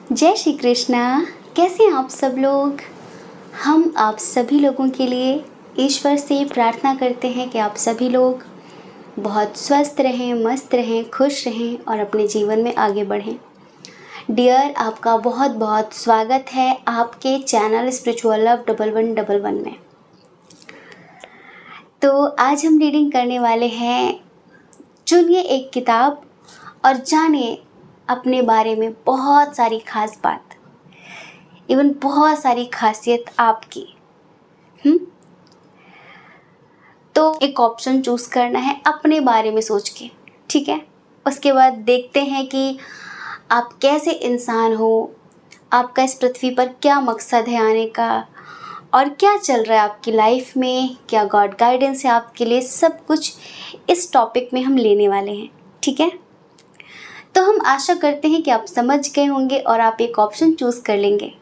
जय श्री कृष्णा। कैसे हैं आप सब लोग। हम आप सभी लोगों के लिए ईश्वर से प्रार्थना करते हैं कि आप सभी लोग बहुत स्वस्थ रहें, मस्त रहें, खुश रहें और अपने जीवन में आगे बढ़ें। डियर, आपका बहुत बहुत स्वागत है आपके चैनल स्पिरिचुअल लव 1111 में। तो आज हम रीडिंग करने वाले हैं, चुनिए एक किताब और जानिए अपने बारे में बहुत सारी खास बात, इवन बहुत सारी खासियत आपकी। तो एक ऑप्शन चूज करना है अपने बारे में सोच के, ठीक है। उसके बाद देखते हैं कि आप कैसे इंसान हो, आपका इस पृथ्वी पर क्या मकसद है आने का और क्या चल रहा है आपकी लाइफ में, क्या गॉड गाइडेंस है आपके लिए। सब कुछ इस टॉपिक में हम लेने वाले हैं, ठीक है। तो हम आशा करते हैं कि आप समझ गए होंगे और आप एक ऑप्शन चूज कर लेंगे,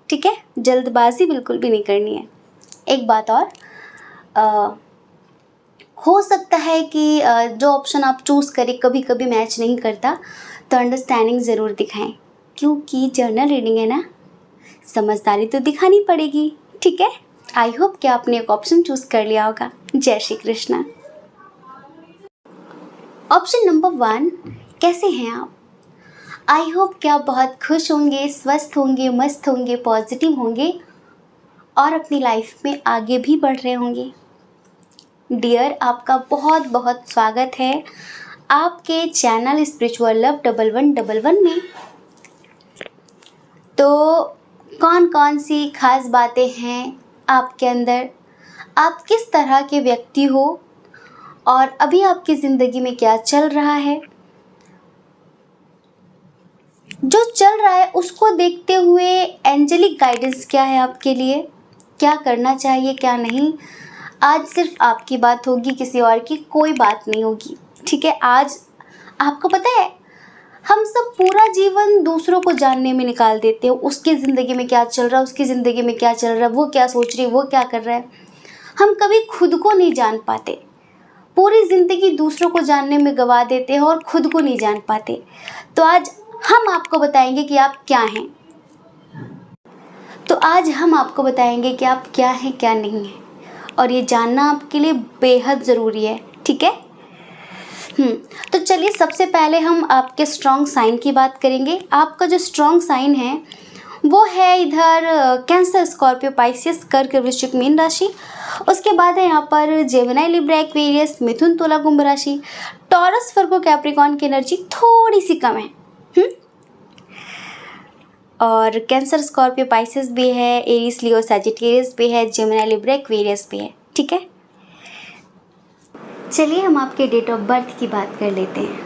ठीक है। जल्दबाजी बिल्कुल भी नहीं करनी है। एक बात और, हो सकता है कि जो ऑप्शन आप चूज करें कभी कभी मैच नहीं करता, तो अंडरस्टैंडिंग ज़रूर दिखाएं, क्योंकि जर्नल रीडिंग है ना, समझदारी तो दिखानी पड़ेगी, ठीक है। आई होप कि आपने एक ऑप्शन चूज कर लिया होगा। जय श्री कृष्णा। ऑप्शन नंबर 1, कैसे हैं आप। आई होप कि आप बहुत खुश होंगे, स्वस्थ होंगे, मस्त होंगे, पॉजिटिव होंगे और अपनी लाइफ में आगे भी बढ़ रहे होंगे। डियर, आपका बहुत बहुत स्वागत है आपके चैनल स्पिरिचुअल लव 1111 में। तो कौन कौन सी खास बातें हैं आपके अंदर, आप किस तरह के व्यक्ति हो और अभी आपकी ज़िंदगी में क्या चल रहा है, जो चल रहा है उसको देखते हुए एंजेलिक गाइडेंस क्या है आपके लिए, क्या करना चाहिए क्या नहीं। आज सिर्फ आपकी बात होगी, किसी और की कोई बात नहीं होगी, ठीक है। आज आपको पता है, हम सब पूरा जीवन दूसरों को जानने में निकाल देते हैं, उसकी ज़िंदगी में क्या चल रहा है, उसकी ज़िंदगी में क्या चल रहा है, वो क्या सोच रही है, वो क्या कर रहा है। हम कभी खुद को नहीं जान पाते, पूरी ज़िंदगी दूसरों को जानने में गवा देते हैं और खुद को नहीं जान पाते। तो आज हम आपको बताएंगे कि आप क्या हैं। तो आज हम आपको बताएंगे कि आप क्या हैं क्या नहीं हैं, और ये जानना आपके लिए बेहद ज़रूरी है, ठीक है। तो चलिए सबसे पहले हम आपके स्ट्रॉन्ग साइन की बात करेंगे। आपका जो स्ट्रॉन्ग साइन है वो है इधर कैंसर, स्कॉर्पियो, पाइसिस, कर्क, वृश्चिक, मीन राशि। उसके बाद है यहाँ पर जेमिनी, लिब्रा, एक्वेरियस, मिथुन, तुला, कुंभ राशि। टॉरस, वर्गो, कैप्रिकॉर्न की एनर्जी थोड़ी सी कम है। और कैंसर, स्कॉर्पियो, पाइसिस भी है, एरीज, लियो, सैजिटेरियस भी है, जेमिनी, लिब्रा, एक्वेरियस भी है, ठीक है। चलिए हम आपके डेट ऑफ बर्थ की बात कर लेते हैं।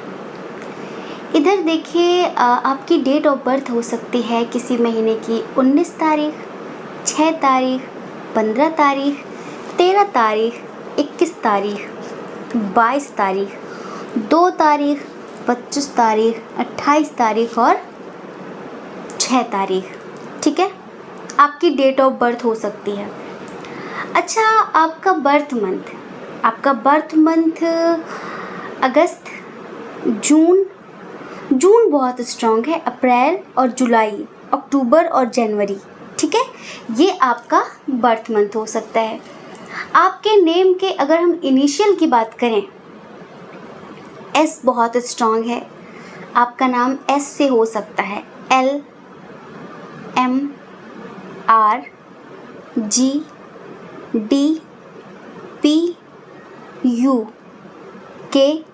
इधर देखिए, आपकी डेट ऑफ बर्थ हो सकती है किसी महीने की 19 तारीख, 6 तारीख, 15 तारीख, 13 तारीख, 21 तारीख, 22 तारीख, 2 तारीख, 25 तारीख, 28 तारीख और 6 तारीख, ठीक है। आपकी डेट ऑफ बर्थ हो सकती है। अच्छा, आपका बर्थ मंथ अगस्त, जून बहुत स्ट्रॉन्ग है, अप्रैल और जुलाई, अक्टूबर और जनवरी, ठीक है। ये आपका बर्थ मंथ हो सकता है। आपके नेम के अगर हम इनिशियल की बात करें, एस बहुत स्ट्रॉन्ग है। आपका नाम एस से हो सकता है, L, M, R, G, D, P, U, K,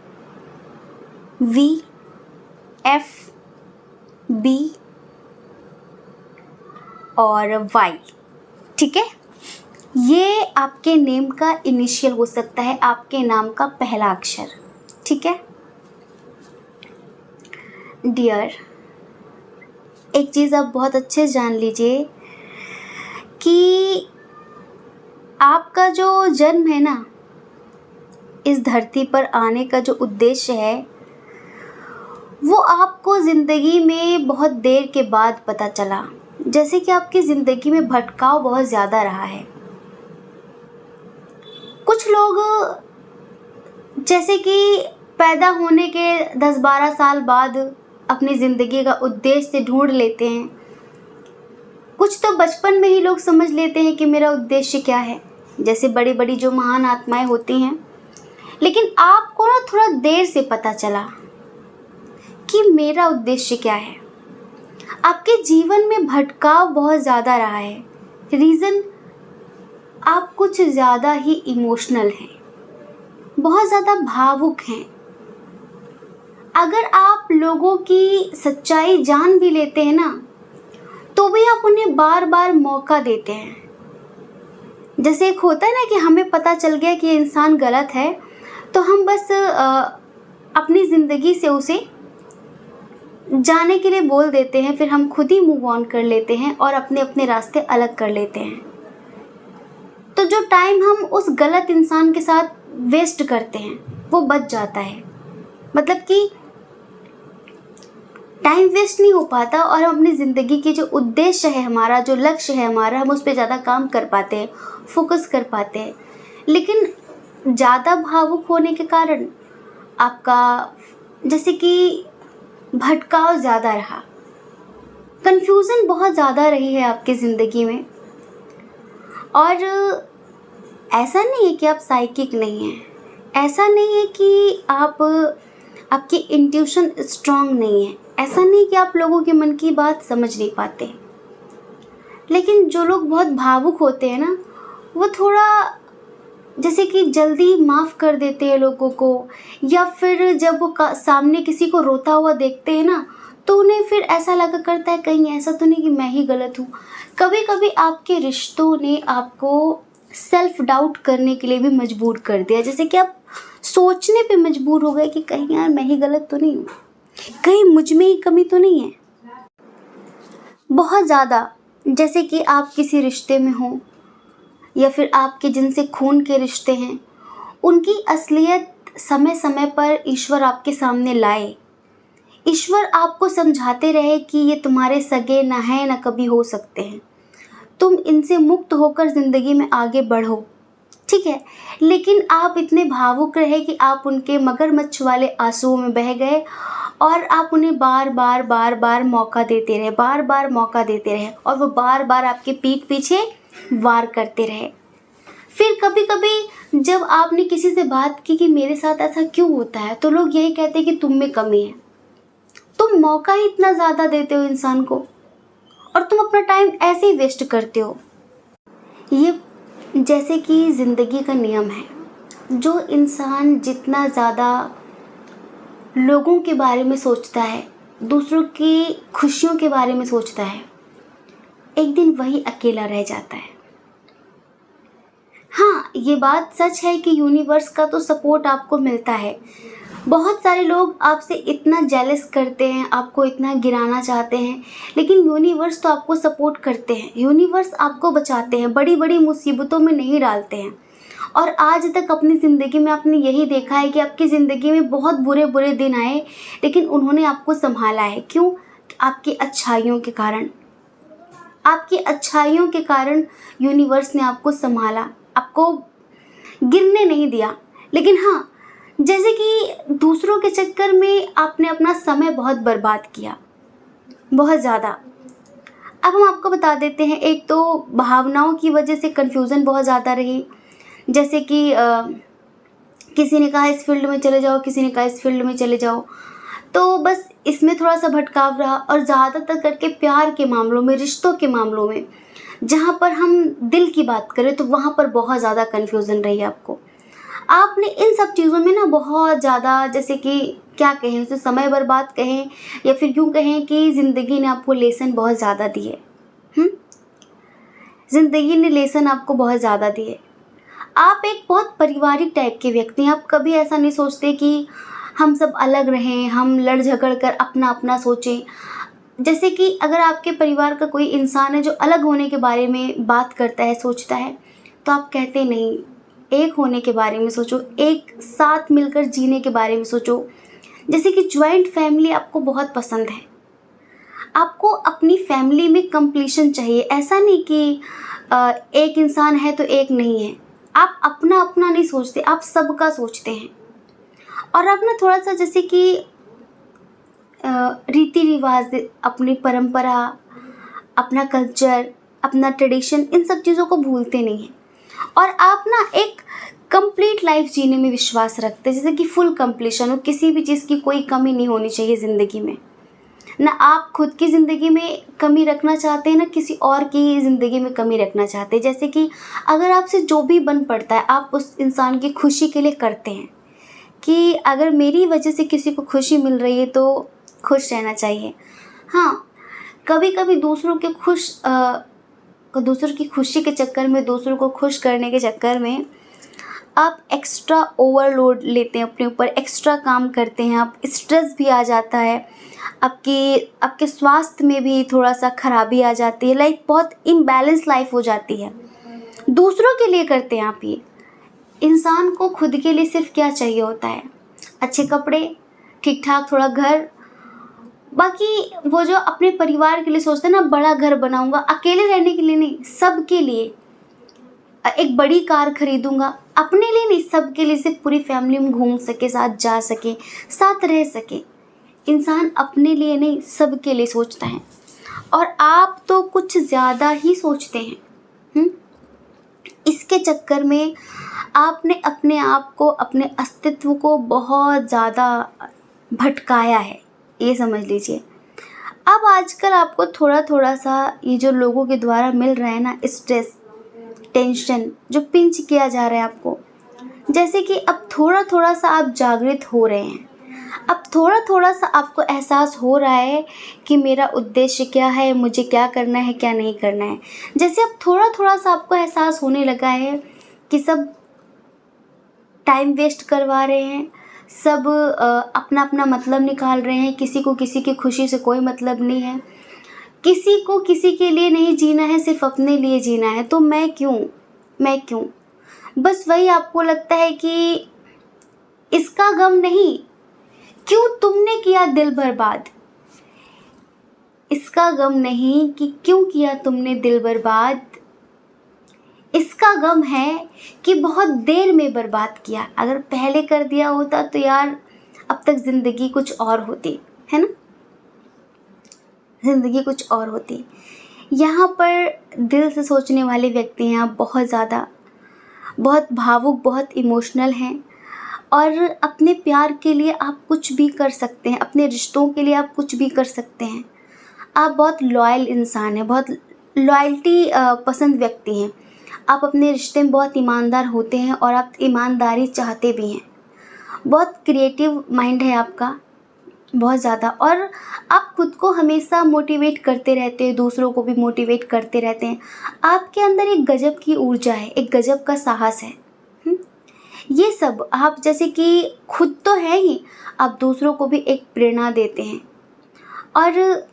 V, F, B और Y, ठीक है। ये आपके नेम का इनिशियल हो सकता है, आपके नाम का पहला अक्षर, ठीक है। डियर, एक चीज़ आप बहुत अच्छे से जान लीजिए कि आपका जो जन्म है ना, इस धरती पर आने का जो उद्देश्य है वो आपको ज़िंदगी में बहुत देर के बाद पता चला। जैसे कि आपकी ज़िंदगी में भटकाव बहुत ज़्यादा रहा है। कुछ लोग जैसे कि पैदा होने के 10-12 साल बाद अपनी ज़िंदगी का उद्देश्य ढूंढ लेते हैं। कुछ तो बचपन में ही लोग समझ लेते हैं कि मेरा उद्देश्य क्या है, जैसे बड़ी बड़ी जो महान आत्माएं होती हैं। लेकिन आपको ना थोड़ा देर से पता चला कि मेरा उद्देश्य क्या है। आपके जीवन में भटकाव बहुत ज़्यादा रहा है। रीज़न, आप कुछ ज़्यादा ही इमोशनल हैं, बहुत ज़्यादा भावुक हैं। अगर आप लोगों की सच्चाई जान भी लेते हैं ना, तो भी आप उन्हें बार बार मौका देते हैं। जैसे एक होता है ना कि हमें पता चल गया कि ये इंसान गलत है, तो हम बस अपनी ज़िंदगी से उसे जाने के लिए बोल देते हैं, फिर हम खुद ही मूव ऑन कर लेते हैं और अपने अपने रास्ते अलग कर लेते हैं। तो जो टाइम हम उस गलत इंसान के साथ वेस्ट करते हैं वो बच जाता है। मतलब कि टाइम वेस्ट नहीं हो पाता और हम अपनी ज़िंदगी की जो उद्देश्य है हमारा, जो लक्ष्य है हमारा, हम उस पर ज़्यादा काम कर पाते हैं, फोकस कर पाते हैं। लेकिन ज़्यादा भावुक होने के कारण आपका जैसे कि भटकाव ज़्यादा रहा, कन्फ्यूज़न बहुत ज़्यादा रही है आपकी ज़िंदगी में। और ऐसा नहीं है कि आप साइकिक नहीं हैं, ऐसा नहीं है कि आपकी इंट्यूशन स्ट्रांग नहीं है, ऐसा नहीं कि आप लोगों के मन की बात समझ नहीं पाते। लेकिन जो लोग बहुत भावुक होते हैं ना, वो थोड़ा जैसे कि जल्दी माफ़ कर देते हैं लोगों को, या फिर जब वो सामने किसी को रोता हुआ देखते हैं ना, तो उन्हें फिर ऐसा लगा करता है कहीं ऐसा तो नहीं कि मैं ही गलत हूँ। कभी कभी आपके रिश्तों ने आपको सेल्फ डाउट करने के लिए भी मजबूर कर दिया, जैसे कि आप सोचने पे मजबूर हो गए कि कहीं यार मैं ही गलत तो नहीं हूँ, कहीं मुझ में ही कमी तो नहीं है। बहुत ज़्यादा, जैसे कि आप किसी रिश्ते में हो या फिर आपके जिनसे खून के रिश्ते हैं, उनकी असलियत समय समय पर ईश्वर आपके सामने लाए। ईश्वर आपको समझाते रहे कि ये तुम्हारे सगे न हैं, न कभी हो सकते हैं, तुम इनसे मुक्त होकर ज़िंदगी में आगे बढ़ो, ठीक है। लेकिन आप इतने भावुक रहे कि आप उनके मगरमच्छ वाले आंसुओं में बह गए और आप उन्हें बार बार बार बार मौका देते रहे, बार बार मौका देते रहे, और वो बार बार आपके पीठ पीछे वार करते रहे। फिर कभी कभी जब आपने किसी से बात की कि मेरे साथ ऐसा क्यों होता है, तो लोग यही कहते हैं कि तुम में कमी है। तुम मौका ही इतना ज़्यादा देते हो इंसान को और तुम अपना टाइम ऐसे ही वेस्ट करते हो। ये जैसे कि ज़िंदगी का नियम है, जो इंसान जितना ज़्यादा लोगों के बारे में सोचता है, दूसरों की खुशियों के बारे में सोचता है, एक दिन वही अकेला रह जाता है। हाँ, ये बात सच है कि यूनिवर्स का तो सपोर्ट आपको मिलता है। बहुत सारे लोग आपसे इतना जेलस करते हैं, आपको इतना गिराना चाहते हैं, लेकिन यूनिवर्स तो आपको सपोर्ट करते हैं, यूनिवर्स आपको बचाते हैं, बड़ी बड़ी मुसीबतों में नहीं डालते हैं। और आज तक अपनी ज़िंदगी में आपने यही देखा है कि आपकी ज़िंदगी में बहुत बुरे बुरे दिन आए, लेकिन उन्होंने आपको संभाला है। क्यों? आपकी अच्छाइयों के कारण। आपकी अच्छाइयों के कारण यूनिवर्स ने आपको संभाला, आपको गिरने नहीं दिया। लेकिन हाँ, जैसे कि दूसरों के चक्कर में आपने अपना समय बहुत बर्बाद किया, बहुत ज़्यादा। अब हम आपको बता देते हैं, एक तो भावनाओं की वजह से कन्फ्यूज़न बहुत ज़्यादा रही। जैसे कि किसी ने कहा इस फील्ड में चले जाओ, किसी ने कहा इस फील्ड में चले जाओ, तो बस इसमें थोड़ा सा भटकाव रहा। और ज़्यादातर करके प्यार के मामलों में, रिश्तों के मामलों में, जहाँ पर हम दिल की बात करें, तो वहाँ पर बहुत ज़्यादा कन्फ्यूज़न रही आपको। आपने इन सब चीज़ों में ना बहुत ज़्यादा, जैसे कि क्या कहें उसे, समय बर्बाद कहें या फिर यूँ कहें कि ज़िंदगी ने आपको लेसन बहुत ज़्यादा दिए। ज़िंदगी ने लेसन आपको बहुत ज़्यादा दिए। आप एक बहुत पारिवारिक टाइप के व्यक्ति हैं। आप कभी ऐसा नहीं सोचते कि हम सब अलग रहें, हम लड़ झगड़ कर अपना अपना सोचें। जैसे कि अगर आपके परिवार का कोई इंसान है जो अलग होने के बारे में बात करता है, सोचता है, तो आप कहते नहीं, एक होने के बारे में सोचो, एक साथ मिलकर जीने के बारे में सोचो। जैसे कि ज्वाइंट फैमिली आपको बहुत पसंद है, आपको अपनी फैमिली में कंप्लीशन चाहिए। ऐसा नहीं कि एक इंसान है तो एक नहीं है। आप अपना अपना नहीं सोचते, आप सबका सोचते हैं। और आप ना थोड़ा सा जैसे कि रीति रिवाज, अपनी परंपरा, अपना कल्चर, अपना ट्रेडिशन, इन सब चीज़ों को भूलते नहीं हैं। और आप ना एक कंप्लीट लाइफ जीने में विश्वास रखते हैं, जैसे कि फुल कंप्लीशन हो, किसी भी चीज़ की कोई कमी नहीं होनी चाहिए ज़िंदगी में। ना आप खुद की ज़िंदगी में कमी रखना चाहते हैं, ना किसी और की ज़िंदगी में कमी रखना चाहते हैं। जैसे कि अगर आपसे जो भी बन पड़ता है आप उस इंसान की खुशी के लिए करते हैं, कि अगर मेरी वजह से किसी को खुशी मिल रही है तो खुश रहना चाहिए। हाँ, कभी कभी दूसरों की खुशी के चक्कर में, दूसरों को खुश करने के चक्कर में आप एक्स्ट्रा ओवरलोड लेते हैं अपने ऊपर, एक्स्ट्रा काम करते हैं आप, स्ट्रेस भी आ जाता है, आपके स्वास्थ्य में भी थोड़ा सा खराबी आ जाती है, लाइक बहुत इम्बैलेंस लाइफ हो जाती है। दूसरों के लिए करते हैं आप ये। इंसान को खुद के लिए सिर्फ क्या चाहिए होता है? अच्छे कपड़े, ठीक ठाक थोड़ा घर, बाकी वो जो अपने परिवार के लिए सोचते हैं ना, बड़ा घर बनाऊंगा, अकेले रहने के लिए नहीं, सबके लिए। एक बड़ी कार खरीदूंगा, अपने लिए नहीं, सबके लिए, सिर्फ पूरी फैमिली में घूम सके, साथ जा सके, साथ रह सके। इंसान अपने लिए नहीं, सबके लिए सोचता है। और आप तो कुछ ज़्यादा ही सोचते हैं। इसके चक्कर में आपने अपने आप को, अपने अस्तित्व को बहुत ज़्यादा भटकाया है, ये समझ लीजिए। अब आजकल आपको थोड़ा थोड़ा सा ये जो लोगों के द्वारा मिल रहा है ना, स्ट्रेस, टेंशन जो पिंच किया जा रहा है आपको, जैसे कि अब थोड़ा थोड़ा सा आप जागृत हो रहे हैं। अब थोड़ा थोड़ा सा आपको एहसास हो रहा है कि मेरा उद्देश्य क्या है, मुझे क्या करना है, क्या नहीं करना है। जैसे अब थोड़ा थोड़ा सा आपको एहसास होने लगा है कि सब टाइम वेस्ट करवा रहे हैं, सब अपना अपना मतलब निकाल रहे हैं, किसी को किसी की खुशी से कोई मतलब नहीं है, किसी को किसी के लिए नहीं जीना है, सिर्फ अपने लिए जीना है। तो मैं क्यों? बस वही आपको लगता है कि इसका गम नहीं, क्यों तुमने किया दिल बर्बाद। इसका गम नहीं कि क्यों किया तुमने दिल बर्बाद, इसका गम है कि बहुत देर में बर्बाद किया। अगर पहले कर दिया होता तो यार अब तक ज़िंदगी कुछ और होती, है ना, ज़िंदगी कुछ और होती। यहाँ पर दिल से सोचने वाले व्यक्ति हैं आप, बहुत ज़्यादा, बहुत भावुक, बहुत इमोशनल हैं। और अपने प्यार के लिए आप कुछ भी कर सकते हैं, अपने रिश्तों के लिए आप कुछ भी कर सकते हैं। आप बहुत लॉयल इंसान हैं, बहुत लॉयल्टी पसंद व्यक्ति हैं। आप अपने रिश्ते में बहुत ईमानदार होते हैं और आप ईमानदारी चाहते भी हैं। बहुत क्रिएटिव माइंड है आपका, बहुत ज़्यादा। और आप खुद को हमेशा मोटिवेट करते रहते हैं, दूसरों को भी मोटिवेट करते रहते हैं। आपके अंदर एक गजब की ऊर्जा है, एक गजब का साहस है। ये सब आप, जैसे कि खुद तो है ही, आप दूसरों को भी एक प्रेरणा देते हैं। और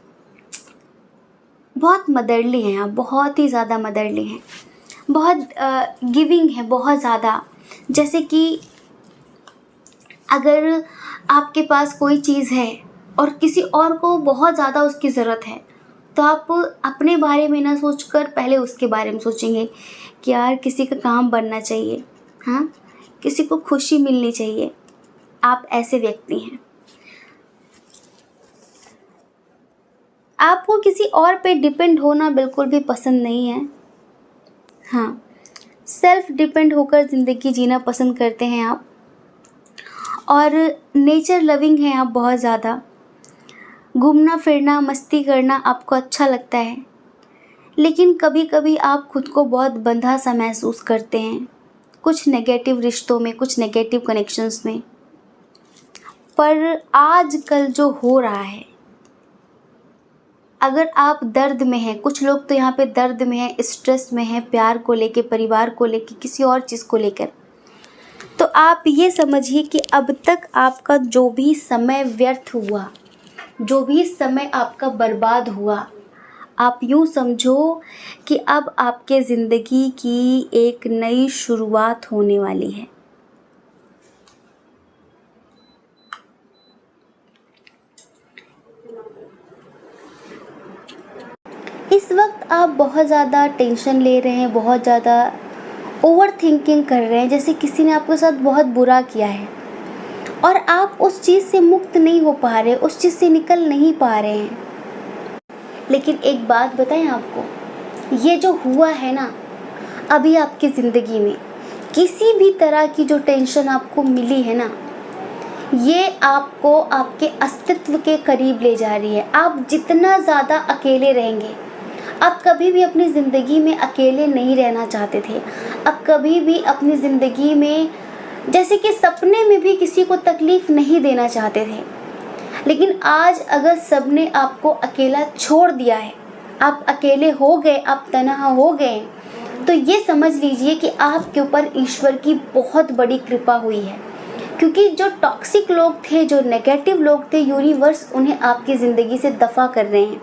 बहुत मदरली हैं आप, बहुत ही ज़्यादा मदरली हैं, बहुत गिविंग है, बहुत ज़्यादा। जैसे कि अगर आपके पास कोई चीज़ है और किसी और को बहुत ज़्यादा उसकी ज़रूरत है, तो आप अपने बारे में ना सोचकर पहले उसके बारे में सोचेंगे कि यार किसी का काम बनना चाहिए, हाँ, किसी को खुशी मिलनी चाहिए। आप ऐसे व्यक्ति हैं। आपको किसी और पे डिपेंड होना बिल्कुल भी पसंद नहीं है। हाँ, सेल्फ डिपेंड होकर ज़िंदगी जीना पसंद करते हैं आप। और नेचर लविंग हैं आप, बहुत ज़्यादा। घूमना फिरना, मस्ती करना आपको अच्छा लगता है। लेकिन कभी कभी आप खुद को बहुत बंधा सा महसूस करते हैं, कुछ नेगेटिव रिश्तों में, कुछ नेगेटिव कनेक्शंस में। पर आजकल जो हो रहा है, अगर आप दर्द में हैं, कुछ लोग तो यहाँ पे दर्द में हैं, स्ट्रेस में हैं, प्यार को लेके, परिवार को लेके, किसी और चीज़ को लेकर, तो आप ये समझिए कि अब तक आपका जो भी समय व्यर्थ हुआ, जो भी समय आपका बर्बाद हुआ, आप यूँ समझो कि अब आपके ज़िंदगी की एक नई शुरुआत होने वाली है। इस वक्त आप बहुत ज़्यादा टेंशन ले रहे हैं, बहुत ज़्यादा ओवर थिंकिंग कर रहे हैं, जैसे किसी ने आपके साथ बहुत बुरा किया है और आप उस चीज़ से मुक्त नहीं हो पा रहे, उस चीज़ से निकल नहीं पा रहे हैं। लेकिन एक बात बताएं आपको, ये जो हुआ है ना अभी आपकी ज़िंदगी में, किसी भी तरह की जो टेंशन आपको मिली है ना, ये आपको आपके अस्तित्व के करीब ले जा रही है। आप जितना ज़्यादा अकेले रहेंगे, आप कभी भी अपनी ज़िंदगी में अकेले नहीं रहना चाहते थे। आप कभी भी अपनी ज़िंदगी में जैसे कि सपने में भी किसी को तकलीफ़ नहीं देना चाहते थे। लेकिन आज अगर सबने आपको अकेला छोड़ दिया है, आप अकेले हो गए, आप तन्हा हो गए, तो ये समझ लीजिए कि आपके ऊपर ईश्वर की बहुत बड़ी कृपा हुई है। क्योंकि जो टॉक्सिक लोग थे, जो नेगेटिव लोग थे, यूनिवर्स उन्हें आपकी ज़िंदगी से दफ़ा कर रहे हैं।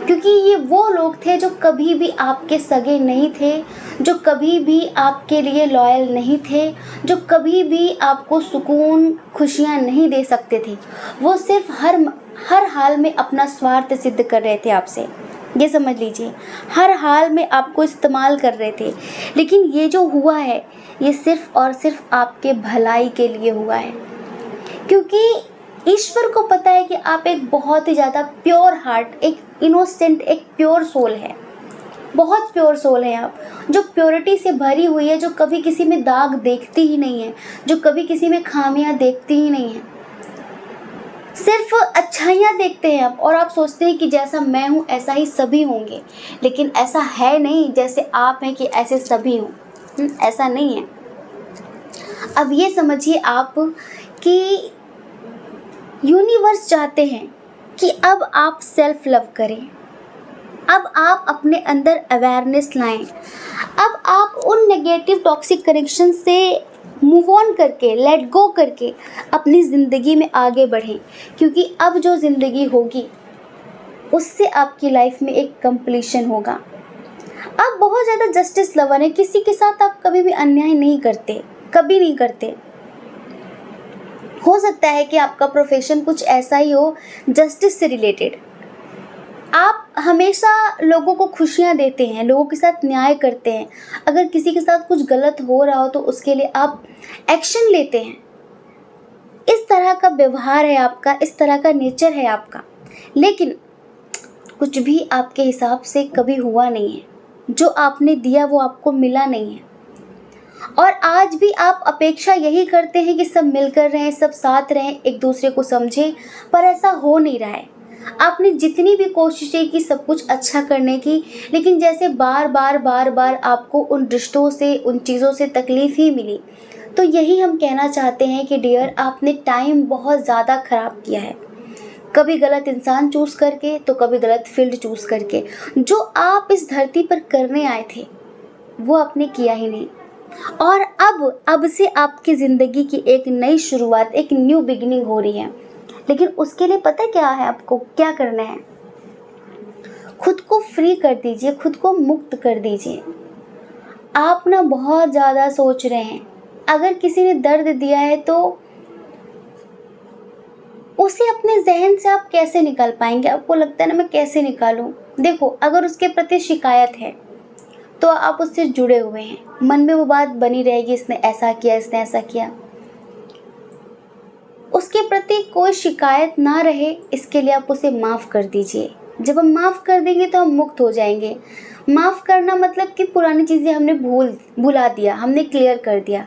क्योंकि ये वो लोग थे जो कभी भी आपके सगे नहीं थे, जो कभी भी आपके लिए लॉयल नहीं थे, जो कभी भी आपको सुकून, खुशियाँ नहीं दे सकते थे। वो सिर्फ हर हाल में अपना स्वार्थ सिद्ध कर रहे थे आपसे। ये समझ लीजिए, हर हाल में आपको इस्तेमाल कर रहे थे। लेकिन ये जो हुआ है, ये सिर्फ और सिर्फ आपके भलाई के लिए हुआ है। क्योंकि ईश्वर को पता है कि आप एक बहुत ही ज़्यादा प्योर हार्ट, एक इनोसेंट, एक प्योर सोल है। बहुत प्योर सोल है आप, जो प्योरिटी से भरी हुई है, जो कभी किसी में दाग देखती ही नहीं है, जो कभी किसी में खामियां देखती ही नहीं है, सिर्फ अच्छाइयाँ देखते हैं आप। और आप सोचते हैं कि जैसा मैं हूँ ऐसा ही सभी होंगे, लेकिन ऐसा है नहीं। जैसे आप हैं कि ऐसे सभी हों, ऐसा नहीं है। अब ये समझिए आप कि यूनिवर्स चाहते हैं कि अब आप सेल्फ लव करें, अब आप अपने अंदर अवेयरनेस लाएं, अब आप उन नेगेटिव टॉक्सिक कनेक्शन से मूव ऑन करके, लेट गो करके अपनी ज़िंदगी में आगे बढ़ें। क्योंकि अब जो ज़िंदगी होगी उससे आपकी लाइफ में एक कंप्लीशन होगा। आप बहुत ज़्यादा जस्टिस लवर हैं, किसी के साथ आप कभी भी अन्याय नहीं करते, कभी नहीं करते। हो सकता है कि आपका प्रोफेशन कुछ ऐसा ही हो जस्टिस से रिलेटेड। आप हमेशा लोगों को खुशियाँ देते हैं, लोगों के साथ न्याय करते हैं। अगर किसी के साथ कुछ गलत हो रहा हो तो उसके लिए आप एक्शन लेते हैं। इस तरह का व्यवहार है आपका, इस तरह का नेचर है आपका। लेकिन कुछ भी आपके हिसाब से कभी हुआ नहीं है। जो आपने दिया वो आपको मिला नहीं है। और आज भी आप अपेक्षा यही करते हैं कि सब मिलकर रहें, सब साथ रहें, एक दूसरे को समझें, पर ऐसा हो नहीं रहा है। आपने जितनी भी कोशिशें की सब कुछ अच्छा करने की, लेकिन जैसे बार बार आपको उन रिश्तों से, उन चीज़ों से तकलीफ़ ही मिली। तो यही हम कहना चाहते हैं कि डियर, आपने टाइम बहुत ज़्यादा ख़राब किया है। कभी गलत इंसान चूज़ करके, तो कभी गलत फील्ड चूज़ करके। जो आप इस धरती पर करने आए थे वो आपने किया ही नहीं। और अब से आपकी ज़िंदगी की एक नई शुरुआत, एक न्यू बिगिनिंग हो रही है। लेकिन उसके लिए पता क्या है, आपको क्या करना है? खुद को फ्री कर दीजिए, खुद को मुक्त कर दीजिए। आप ना बहुत ज़्यादा सोच रहे हैं। अगर किसी ने दर्द दिया है तो उसे अपने जहन से आप कैसे निकाल पाएंगे? आपको लगता है ना, मैं कैसे निकालूं? देखो, अगर उसके प्रति शिकायत है तो आप उससे जुड़े हुए हैं, मन में वो बात बनी रहेगी, इसने ऐसा किया, इसने ऐसा किया। उसके प्रति कोई शिकायत ना रहे, इसके लिए आप उसे माफ़ कर दीजिए। जब हम माफ़ कर देंगे तो हम मुक्त हो जाएंगे। माफ़ करना मतलब कि पुरानी चीज़ें हमने भुला दिया, हमने क्लियर कर दिया।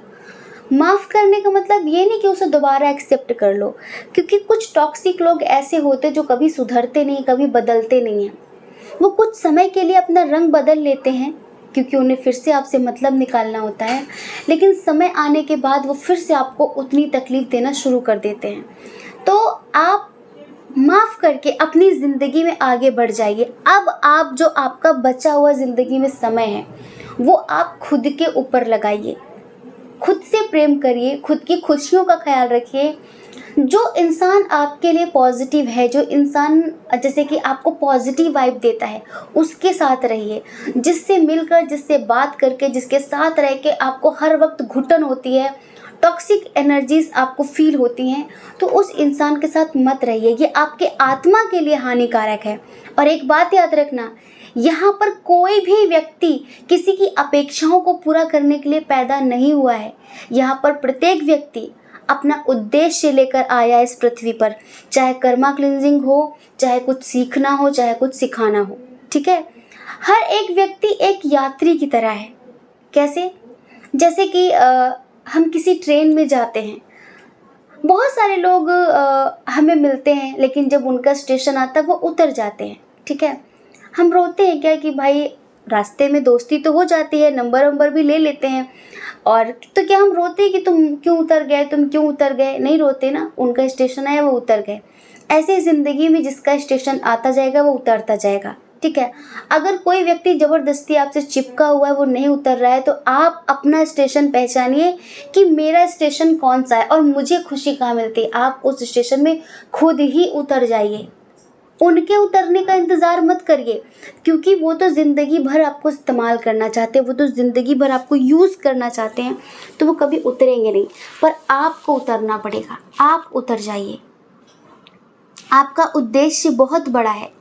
माफ़ करने का मतलब ये नहीं कि उसे दोबारा एक्सेप्ट कर लो। क्योंकि कुछ टॉक्सिक लोग ऐसे होते जो कभी सुधरते नहीं, कभी बदलते नहीं हैं। वो कुछ समय के लिए अपना रंग बदल लेते हैं क्योंकि उन्हें फिर से आपसे मतलब निकालना होता है, लेकिन समय आने के बाद वो फिर से आपको उतनी तकलीफ़ देना शुरू कर देते हैं। तो आप माफ़ करके अपनी ज़िंदगी में आगे बढ़ जाइए। अब आप जो आपका बचा हुआ ज़िंदगी में समय है वो आप खुद के ऊपर लगाइए, खुद से प्रेम करिए, खुद की खुशियों का ख्याल रखिए। जो इंसान आपके लिए पॉजिटिव है, जो इंसान जैसे कि आपको पॉजिटिव वाइब देता है, उसके साथ रहिए। जिससे मिलकर, जिससे बात करके, जिसके साथ रह के आपको हर वक्त घुटन होती है, टॉक्सिक एनर्जीज आपको फील होती हैं, तो उस इंसान के साथ मत रहिए। ये आपके आत्मा के लिए हानिकारक है। और एक बात याद रखना, यहाँ पर कोई भी व्यक्ति किसी की अपेक्षाओं को पूरा करने के लिए पैदा नहीं हुआ है। यहाँ पर प्रत्येक व्यक्ति अपना उद्देश्य लेकर आया इस पृथ्वी पर, चाहे कर्मा क्लिनजिंग हो, चाहे कुछ सीखना हो, चाहे कुछ सिखाना हो। ठीक है, हर एक व्यक्ति एक यात्री की तरह है। कैसे? जैसे कि हम किसी ट्रेन में जाते हैं, बहुत सारे लोग हमें मिलते हैं, लेकिन जब उनका स्टेशन आता है वो उतर जाते हैं। ठीक है, हम रोते हैं क्या कि भाई रास्ते में दोस्ती तो हो जाती है, नंबर भी ले लेते हैं, और तो क्या हम रोते हैं कि तुम क्यों उतर गए, तुम क्यों उतर गए? नहीं रोते ना, उनका स्टेशन आया वो उतर गए। ऐसे ही ज़िंदगी में जिसका स्टेशन आता जाएगा वो उतरता जाएगा। ठीक है, अगर कोई व्यक्ति ज़बरदस्ती आपसे चिपका हुआ है, वो नहीं उतर रहा है, तो आप अपना स्टेशन पहचानिए कि मेरा स्टेशन कौन सा है और मुझे खुशी कहाँ मिलती है। आप उस स्टेशन में खुद ही उतर जाइए, उनके उतरने का इंतज़ार मत करिए, क्योंकि वो तो ज़िंदगी भर आपको इस्तेमाल करना चाहते हैं, वो तो ज़िंदगी भर आपको यूज़ करना चाहते हैं, तो वो कभी उतरेंगे नहीं। पर आपको उतरना पड़ेगा, आप उतर जाइए। आपका उद्देश्य बहुत बड़ा है,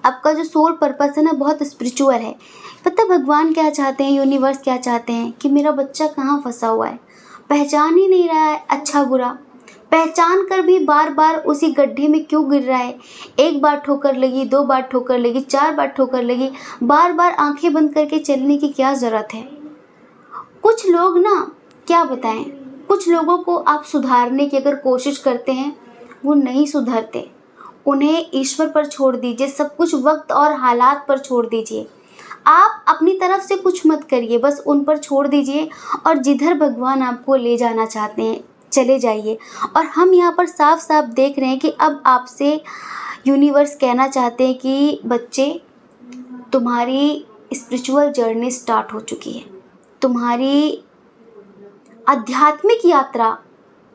आपका जो सोल पर्पस है ना बहुत स्पिरिचुअल है। पता भगवान क्या चाहते हैं, यूनिवर्स क्या चाहते हैं कि मेरा बच्चा कहाँ फंसा हुआ है, पहचान ही नहीं रहा है अच्छा बुरा, पहचान कर भी बार बार उसी गड्ढे में क्यों गिर रहा है। एक बार ठोकर लगी, 2 बार ठोकर लगी, 4 बार ठोकर लगी, बार बार आंखें बंद करके चलने की क्या ज़रूरत है। कुछ लोग ना क्या बताएं, कुछ लोगों को आप सुधारने की अगर कोशिश करते हैं वो नहीं सुधरते, उन्हें ईश्वर पर छोड़ दीजिए, सब कुछ वक्त और हालात पर छोड़ दीजिए। आप अपनी तरफ से कुछ मत करिए, बस उन पर छोड़ दीजिए और जिधर भगवान आपको ले जाना चाहते हैं चले जाइए। और हम यहाँ पर साफ साफ देख रहे हैं कि अब आपसे यूनिवर्स कहना चाहते हैं कि बच्चे, तुम्हारी स्पिरिचुअल जर्नी स्टार्ट हो चुकी है, तुम्हारी आध्यात्मिक यात्रा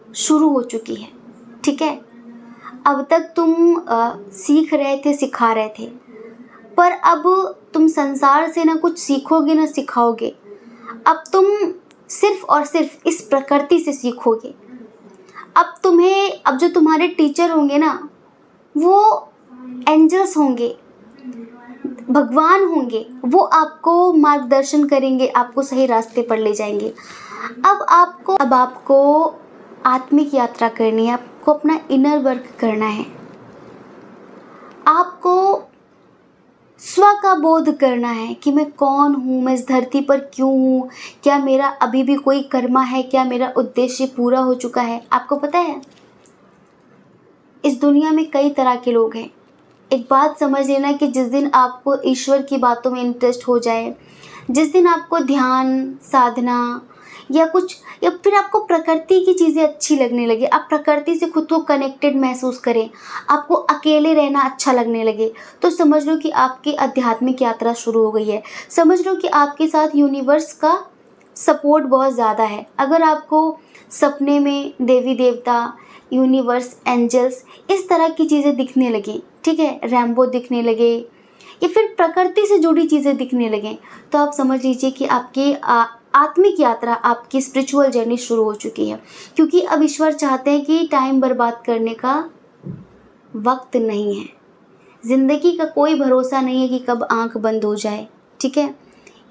शुरू हो चुकी है। ठीक है, अब तक तुम सीख रहे थे, सिखा रहे थे, पर अब तुम संसार से ना कुछ सीखोगे ना सिखाओगे, अब तुम सिर्फ और सिर्फ इस प्रकृति से सीखोगे। अब जो तुम्हारे टीचर होंगे ना वो एंजल्स होंगे, भगवान होंगे, वो आपको मार्गदर्शन करेंगे, आपको सही रास्ते पर ले जाएंगे। अब आपको आत्मिक यात्रा करनी है, आपको अपना इनर वर्क करना है, आपको स्व का बोध करना है कि मैं कौन हूँ, मैं इस धरती पर क्यों हूँ, क्या मेरा अभी भी कोई कर्मा है, क्या मेरा उद्देश्य पूरा हो चुका है। आपको पता है इस दुनिया में कई तरह के लोग हैं। एक बात समझ लेना कि जिस दिन आपको ईश्वर की बातों में इंटरेस्ट हो जाए, जिस दिन आपको ध्यान साधना या फिर आपको प्रकृति की चीज़ें अच्छी लगने लगे, आप प्रकृति से खुद को कनेक्टेड महसूस करें, आपको अकेले रहना अच्छा लगने लगे, तो समझ लो कि आपकी आध्यात्मिक यात्रा शुरू हो गई है। समझ लो कि आपके साथ यूनिवर्स का सपोर्ट बहुत ज़्यादा है। अगर आपको सपने में देवी देवता, यूनिवर्स, एंजल्स इस तरह की चीज़ें दिखने लगी, ठीक है, रैम्बो दिखने लगे या फिर प्रकृति से जुड़ी चीज़ें दिखने लगें, तो आप समझ लीजिए कि आपकी आत्मिक यात्रा, आपकी स्पिरिचुअल जर्नी शुरू हो चुकी है। क्योंकि अब ईश्वर चाहते हैं कि टाइम बर्बाद करने का वक्त नहीं है, ज़िंदगी का कोई भरोसा नहीं है कि कब आंख बंद हो जाए। ठीक है,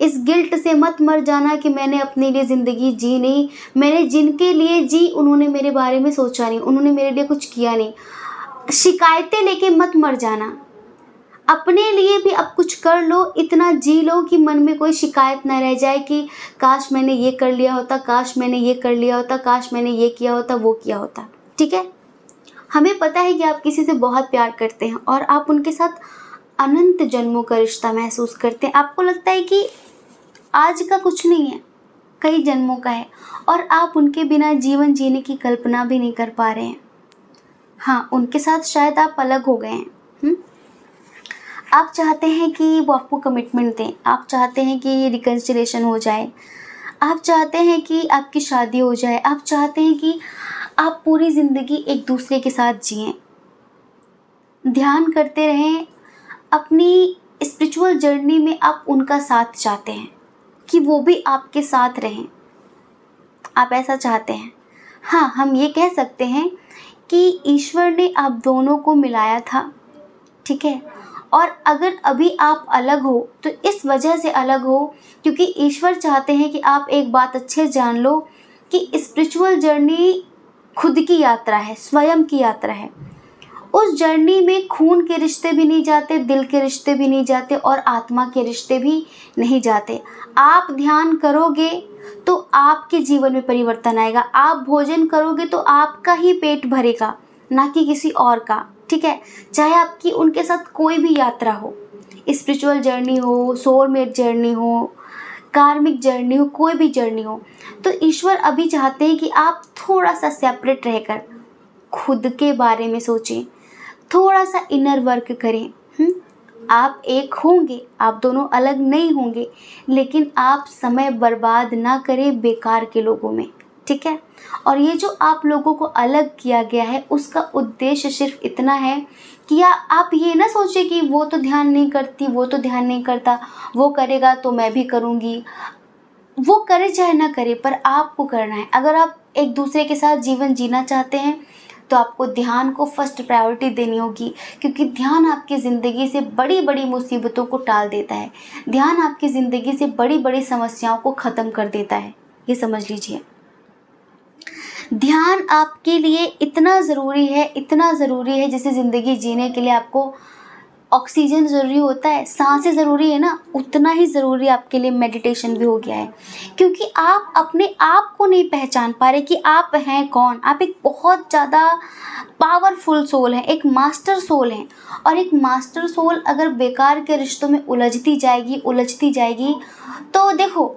इस गिल्ट से मत मर जाना कि मैंने अपने लिए ज़िंदगी जी नहीं, मैंने जिनके लिए जी उन्होंने मेरे बारे में सोचा नहीं, उन्होंने मेरे लिए कुछ किया नहीं। शिकायतें लेके मत मर जाना, अपने लिए भी अब कुछ कर लो, इतना जी लो कि मन में कोई शिकायत ना रह जाए कि काश मैंने ये कर लिया होता, काश मैंने ये कर लिया होता, काश मैंने ये किया होता, वो किया होता। ठीक है, हमें पता है कि आप किसी से बहुत प्यार करते हैं और आप उनके साथ अनंत जन्मों का रिश्ता महसूस करते हैं। आपको लगता है कि आज का कुछ नहीं है, कई जन्मों का है, और आप उनके बिना जीवन जीने की कल्पना भी नहीं कर पा रहे हैं। हाँ, उनके साथ शायद आप अलग हो गए हैं। आप चाहते हैं कि वो आपको कमिटमेंट दें, आप चाहते हैं कि रिकन्सिलेशन हो जाए, आप चाहते हैं कि आपकी शादी हो जाए, आप चाहते हैं कि आप पूरी ज़िंदगी एक दूसरे के साथ जिएं, ध्यान करते रहें। अपनी स्पिरिचुअल जर्नी में आप उनका साथ चाहते हैं कि वो भी आपके साथ रहें, आप ऐसा चाहते हैं। हाँ, हम ये कह सकते हैं कि ईश्वर ने आप दोनों को मिलाया था। ठीक है, और अगर अभी आप अलग हो तो इस वजह से अलग हो क्योंकि ईश्वर चाहते हैं कि आप एक बात अच्छे जान लो कि स्पिरिचुअल जर्नी खुद की यात्रा है, स्वयं की यात्रा है। उस जर्नी में खून के रिश्ते भी नहीं जाते, दिल के रिश्ते भी नहीं जाते और आत्मा के रिश्ते भी नहीं जाते। आप ध्यान करोगे तो आपके जीवन में परिवर्तन आएगा। आप भोजन करोगे तो आपका ही पेट भरेगा, ना कि किसी और का। ठीक है, चाहे आपकी उनके साथ कोई भी यात्रा हो, स्पिरिचुअल जर्नी हो, सोलमेट जर्नी हो, कार्मिक जर्नी हो, कोई भी जर्नी हो, तो ईश्वर अभी चाहते हैं कि आप थोड़ा सा सेपरेट रहकर खुद के बारे में सोचें, थोड़ा सा इनर वर्क करें। आप एक होंगे, आप दोनों अलग नहीं होंगे, लेकिन आप समय बर्बाद ना करें बेकार के लोगों में। ठीक है, और ये जो आप लोगों को अलग किया गया है उसका उद्देश्य सिर्फ इतना है कि आप ये ना सोचें कि वो तो ध्यान नहीं करती, वो तो ध्यान नहीं करता, वो करेगा तो मैं भी करूँगी। वो करे चाहे ना करे, पर आपको करना है। अगर आप एक दूसरे के साथ जीवन जीना चाहते हैं तो आपको ध्यान को फर्स्ट प्रायोरिटी देनी होगी, क्योंकि ध्यान आपकी ज़िंदगी से बड़ी बड़ी मुसीबतों को टाल देता है। ध्यान आपकी ज़िंदगी से बड़ी बड़ी समस्याओं को ख़त्म कर देता है, ये समझ लीजिए। ध्यान आपके लिए इतना ज़रूरी है, इतना ज़रूरी है, जैसे ज़िंदगी जीने के लिए आपको ऑक्सीजन ज़रूरी होता है, सांसें ज़रूरी है ना, उतना ही ज़रूरी आपके लिए मेडिटेशन भी हो गया है। क्योंकि आप अपने आप को नहीं पहचान पा रहे कि आप हैं कौन। आप एक बहुत ज़्यादा पावरफुल सोल हैं, एक मास्टर सोल हैं, और एक मास्टर सोल अगर बेकार के रिश्तों में उलझती जाएगी तो देखो,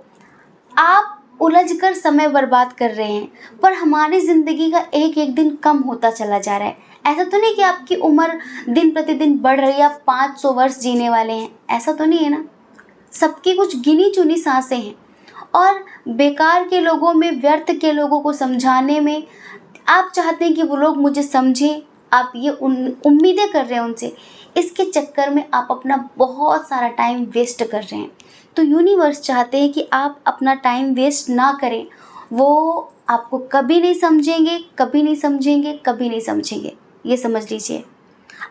आप उलझकर समय बर्बाद कर रहे हैं, पर हमारी ज़िंदगी का एक एक दिन कम होता चला जा रहा है। ऐसा तो नहीं कि आपकी उम्र दिन प्रतिदिन बढ़ रही है, आप 500 वर्ष जीने वाले हैं, ऐसा तो नहीं है ना। सबकी कुछ गिनी चुनी सांसें हैं, और बेकार के लोगों में, व्यर्थ के लोगों को समझाने में आप चाहते हैं कि वो लोग मुझे समझें, आप ये उम्मीदें कर रहे हैं उनसे, इसके चक्कर में आप अपना बहुत सारा टाइम वेस्ट कर रहे हैं। तो यूनिवर्स चाहते हैं कि आप अपना टाइम वेस्ट ना करें। वो आपको कभी नहीं समझेंगे, कभी नहीं समझेंगे, कभी नहीं समझेंगे, ये समझ लीजिए।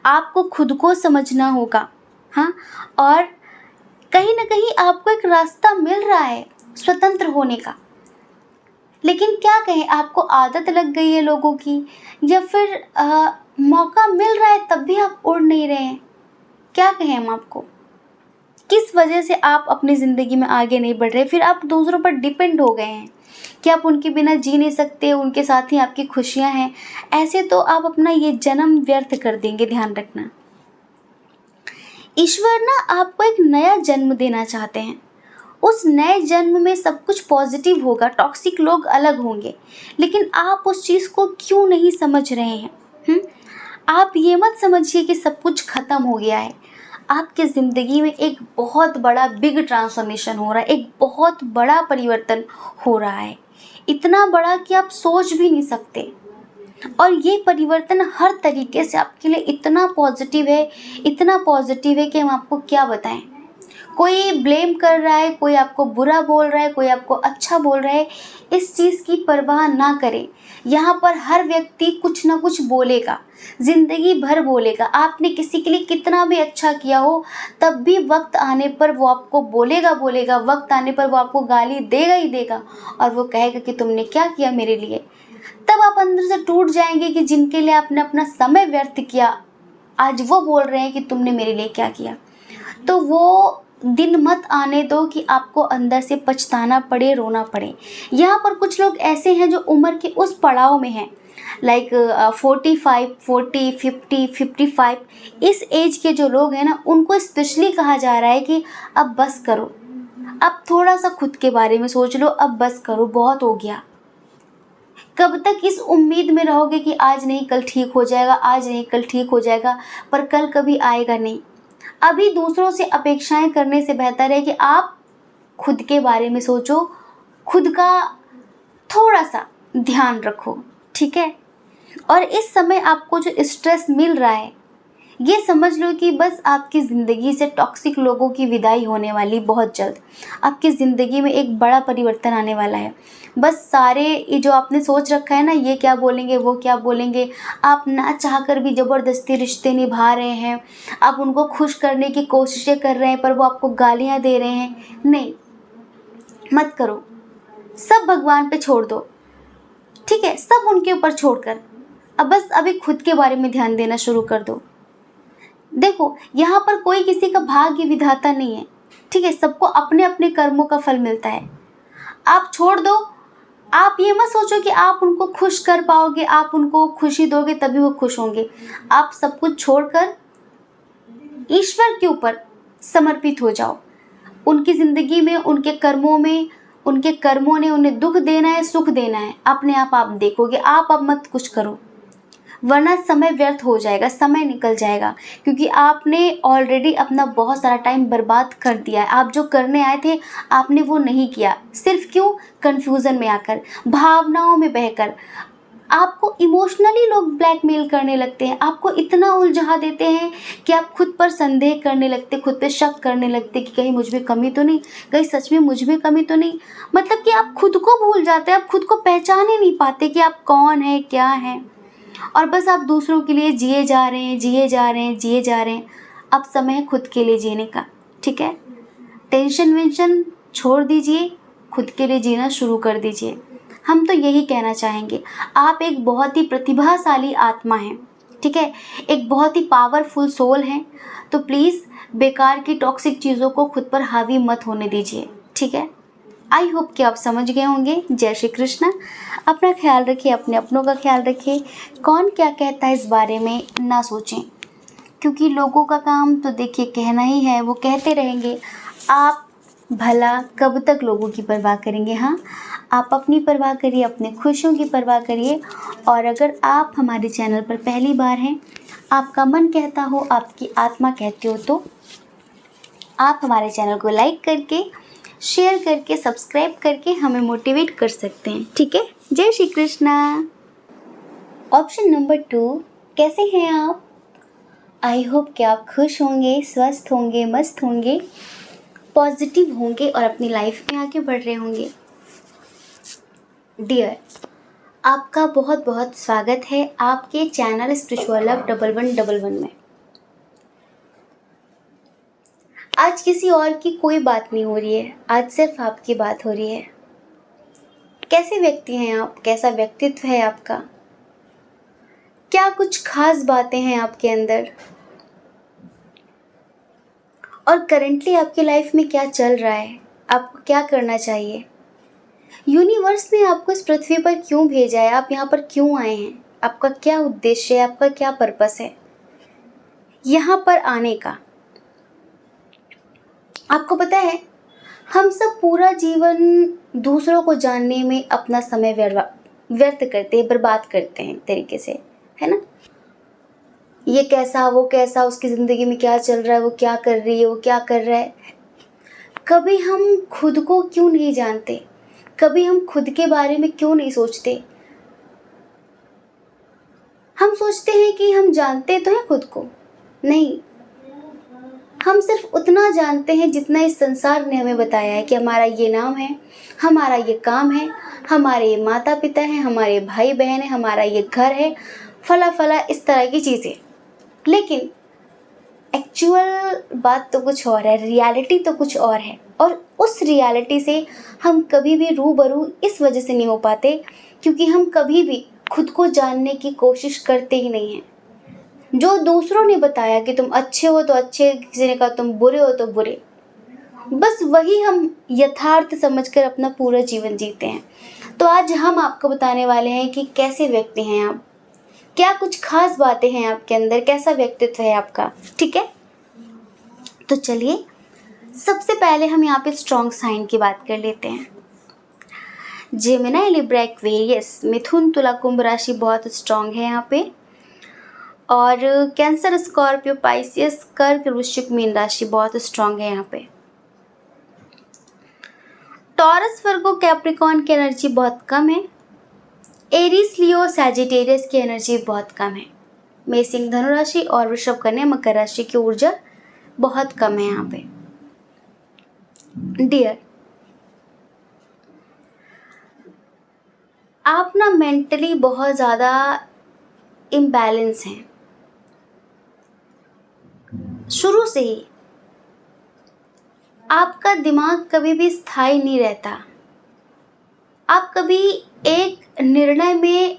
आपको खुद को समझना होगा, हाँ, और कहीं ना कहीं आपको एक रास्ता मिल रहा है स्वतंत्र होने का, लेकिन क्या कहें, आपको आदत लग गई है लोगों की, या फिर मौका मिल रहा है तब भी आप उड़ नहीं रहे हैं। क्या कहें हम आपको, किस वजह से आप अपनी ज़िंदगी में आगे नहीं बढ़ रहे। फिर आप दूसरों पर डिपेंड हो गए हैं कि आप उनके बिना जी नहीं सकते, उनके साथ ही आपकी खुशियां हैं। ऐसे तो आप अपना ये जन्म व्यर्थ कर देंगे, ध्यान रखना। ईश्वर ना आपको एक नया जन्म देना चाहते हैं। उस नए जन्म में सब कुछ पॉजिटिव होगा, टॉक्सिक लोग अलग होंगे, लेकिन आप उस चीज़ को क्यों नहीं समझ रहे हैं? आप ये मत समझिए कि सब कुछ ख़त्म हो गया है। आपकी ज़िंदगी में एक बहुत बड़ा बिग ट्रांसफॉर्मेशन हो रहा है, एक बहुत बड़ा परिवर्तन हो रहा है, इतना बड़ा कि आप सोच भी नहीं सकते। और ये परिवर्तन हर तरीके से आपके लिए इतना पॉजिटिव है, इतना पॉजिटिव है कि हम आपको क्या बताएं। कोई ब्लेम कर रहा है, कोई आपको बुरा बोल रहा है, कोई आपको अच्छा बोल रहा है, इस चीज़ की परवाह ना करें। यहाँ पर हर व्यक्ति कुछ ना कुछ बोलेगा, ज़िंदगी भर बोलेगा। आपने किसी के लिए कितना भी अच्छा किया हो, तब भी वक्त आने पर वो आपको बोलेगा, वक्त आने पर वो आपको गाली देगा ही देगा, और वो कहेगा कि तुमने क्या किया मेरे लिए। तब आप अंदर से टूट जाएंगे कि जिनके लिए आपने अपना समय व्यर्थ किया, आज वो बोल रहे हैं कि तुमने मेरे लिए क्या किया। तो वो दिन मत आने दो कि आपको अंदर से पछताना पड़े, रोना पड़े। यहाँ पर कुछ लोग ऐसे हैं जो उम्र के उस पड़ाव में हैं, लाइक 45, 40, 50, 55, इस एज के जो लोग हैं ना, उनको स्पेशली कहा जा रहा है कि अब बस करो, अब थोड़ा सा खुद के बारे में सोच लो, अब बस करो, बहुत हो गया। कब तक इस उम्मीद में रहोगे कि आज नहीं कल ठीक हो जाएगा, आज नहीं कल ठीक हो जाएगा, पर कल कभी आएगा नहीं। अभी दूसरों से अपेक्षाएं करने से बेहतर है कि आप खुद के बारे में सोचो, खुद का थोड़ा सा ध्यान रखो, ठीक है। और इस समय आपको जो स्ट्रेस मिल रहा है, ये समझ लो कि बस आपकी ज़िंदगी से टॉक्सिक लोगों की विदाई होने वाली बहुत जल्द। आपकी ज़िंदगी में एक बड़ा परिवर्तन आने वाला है। बस सारे जो आपने सोच रखा है ना, ये क्या बोलेंगे, वो क्या बोलेंगे, आप ना चाहकर भी ज़बरदस्ती रिश्ते निभा रहे हैं, आप उनको खुश करने की कोशिशें कर रहे हैं, पर वो आपको गालियाँ दे रहे हैं। नहीं, मत करो, सब भगवान पे छोड़ दो। ठीक है, सब उनके ऊपर छोड़कर अब बस अभी खुद के बारे में ध्यान देना शुरू कर दो। देखो, यहाँ पर कोई किसी का भाग्य विधाता नहीं है, ठीक है, सबको अपने अपने कर्मों का फल मिलता है। आप छोड़ दो। आप ये मत सोचो कि आप उनको खुश कर पाओगे, आप उनको खुशी दोगे तभी वो खुश होंगे। आप सब कुछ छोड़कर ईश्वर के ऊपर समर्पित हो जाओ। उनकी ज़िंदगी में, उनके कर्मों में, उनके कर्मों ने उन्हें दुख देना है, सुख देना है, अपने आप देखोगे। आप अब मत कुछ करो, वरना समय व्यर्थ हो जाएगा, समय निकल जाएगा, क्योंकि आपने ऑलरेडी अपना बहुत सारा टाइम बर्बाद कर दिया है। आप जो करने आए थे आपने वो नहीं किया। सिर्फ क्यों? कन्फ्यूज़न में आकर, भावनाओं में बहकर। आपको इमोशनली लोग ब्लैकमेल करने लगते हैं, आपको इतना उलझा देते हैं कि आप खुद पर संदेह करने लगते, खुद पे शक करने लगते कि कहीं मुझ में कमी तो नहीं, कहीं सच में मुझ में कमी तो नहीं। मतलब कि आप खुद को भूल जाते हैं, आप खुद को पहचान ही नहीं पाते कि आप कौन हैं, क्या हैं, और बस आप दूसरों के लिए जिए जा रहे हैं, जिए जा रहे हैं, जिए जा रहे हैं। अब समय है खुद के लिए जीने का, ठीक है। टेंशन वेंशन छोड़ दीजिए, खुद के लिए जीना शुरू कर दीजिए। हम तो यही कहना चाहेंगे। आप एक बहुत ही प्रतिभाशाली आत्मा हैं, ठीक है, एक बहुत ही पावरफुल सोल हैं। तो प्लीज़ बेकार की टॉक्सिक चीज़ों को खुद पर हावी मत होने दीजिए, ठीक है। आई होप कि आप समझ गए होंगे। जय श्री कृष्ण। अपना ख्याल रखिए, अपने अपनों का ख्याल रखिए। कौन क्या कहता है इस बारे में ना सोचें, क्योंकि लोगों का काम तो देखिए कहना ही है, वो कहते रहेंगे। आप भला कब तक लोगों की परवाह करेंगे? हाँ, आप अपनी परवाह करिए, अपने खुशियों की परवाह करिए। और अगर आप हमारे चैनल पर पहली बार हैं, आपका मन कहता हो, आपकी आत्मा कहती हो, तो आप हमारे चैनल को लाइक करके, शेयर करके, सब्सक्राइब करके हमें मोटिवेट कर सकते हैं, ठीक है। जय श्री कृष्णा। ऑप्शन नंबर 2, कैसे हैं आप? आई होप कि आप खुश होंगे, स्वस्थ होंगे, मस्त होंगे, पॉजिटिव होंगे और अपनी लाइफ में आगे बढ़ रहे होंगे। डियर, आपका बहुत बहुत स्वागत है आपके चैनल स्पिरिचुअल लव 1111 में। आज किसी और की कोई बात नहीं हो रही है, आज सिर्फ आपकी बात हो रही है। कैसे व्यक्ति हैं आप? कैसा व्यक्तित्व है आपका? क्या कुछ खास बातें हैं आपके अंदर? और करंटली आपकी लाइफ में क्या चल रहा है? आपको क्या करना चाहिए? यूनिवर्स ने आपको इस पृथ्वी पर क्यों भेजा है? आप यहाँ पर क्यों आए हैं? आपका क्या उद्देश्य है? आपका क्या पर्पस है यहाँ पर आने का? आपको पता है, हम सब पूरा जीवन दूसरों को जानने में अपना समय व्यर्थ करते हैं, बर्बाद करते हैं एक तरीके से, है ना। ये कैसा, वो कैसा, उसकी ज़िंदगी में क्या चल रहा है, वो क्या कर रही है, वो क्या कर रहा है। कभी हम खुद को क्यों नहीं जानते? कभी हम खुद के बारे में क्यों नहीं सोचते? हम सोचते हैं कि हम जानते तो हैं खुद को, नहीं, हम सिर्फ उतना जानते हैं जितना इस संसार ने हमें बताया है कि हमारा ये नाम है, हमारा ये काम है, हमारे ये माता पिता हैं, हमारे भाई बहन हैं, हमारा ये घर है, फला फला, इस तरह की चीज़ें। लेकिन एक्चुअल बात तो कुछ और है, रियलिटी तो कुछ और है। और उस रियलिटी से हम कभी भी रूबरू इस वजह से नहीं हो पाते क्योंकि हम कभी भी खुद को जानने की कोशिश करते ही नहीं हैं। जो दूसरों ने बताया कि तुम अच्छे हो तो अच्छे, किसी ने कहा तुम बुरे हो तो बुरे, बस वही हम यथार्थ समझकर अपना पूरा जीवन जीते हैं। तो आज हम आपको बताने वाले हैं कि कैसे व्यक्ति हैं आप, क्या कुछ खास बातें हैं आपके अंदर, कैसा व्यक्तित्व है आपका, ठीक है। तो चलिए, सबसे पहले हम यहाँ पे स्ट्रॉन्ग साइन की बात कर लेते हैं। जेमिनी, लिब्रा, एक्वेरियस, मिथुन, तुला, कुंभ राशि बहुत स्ट्रॉन्ग है यहाँ पे। और कैंसर, स्कॉर्पियो, पाइसियस, कर्क, वृश्चिक, मीन राशि बहुत स्ट्रॉन्ग है यहाँ पे। टॉरस, वर्गो, कैप्रिकॉर्न की एनर्जी बहुत कम है। एरीज, लियो, सैजिटेरियस की एनर्जी बहुत कम है। मेषिंग, धनु राशि और वृषभ, कन्या, मकर राशि की ऊर्जा बहुत कम है यहाँ पे। डियर, आप ना मेंटली बहुत ज़्यादा इम्बैलेंस हैं शुरू से ही। आपका दिमाग कभी भी स्थायी नहीं रहता। आप कभी एक निर्णय में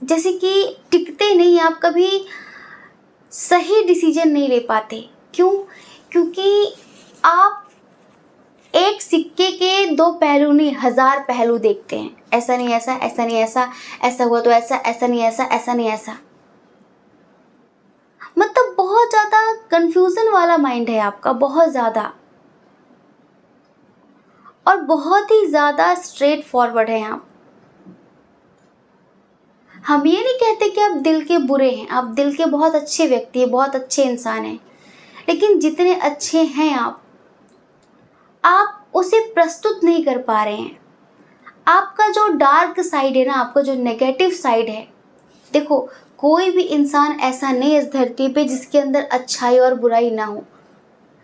जैसे कि टिकते नहीं, आप कभी सही डिसीजन नहीं ले पाते। क्यों? क्योंकि आप एक सिक्के के दो पहलू नहीं, 1000 पहलू देखते हैं। ऐसा नहीं ऐसा, ऐसा नहीं ऐसा, ऐसा हुआ तो ऐसा, ऐसा नहीं ऐसा, ऐसा नहीं ऐसा। मतलब बहुत ज़्यादा कंफ्यूजन वाला माइंड है आपका, बहुत ज़्यादा, और बहुत ही ज़्यादा स्ट्रेट फॉरवर्ड है आप। हम ये नहीं कहते कि आप दिल के बुरे हैं, आप दिल के बहुत अच्छे व्यक्ति हैं, बहुत अच्छे इंसान हैं, लेकिन जितने अच्छे हैं आप उसे प्रस्तुत नहीं कर पा रहे हैं। आपका जो डार्क साइड है ना, आपका जो नेगेटिव साइड है, देखो कोई भी इंसान ऐसा नहीं है इस धरती पे जिसके अंदर अच्छाई और बुराई ना हो।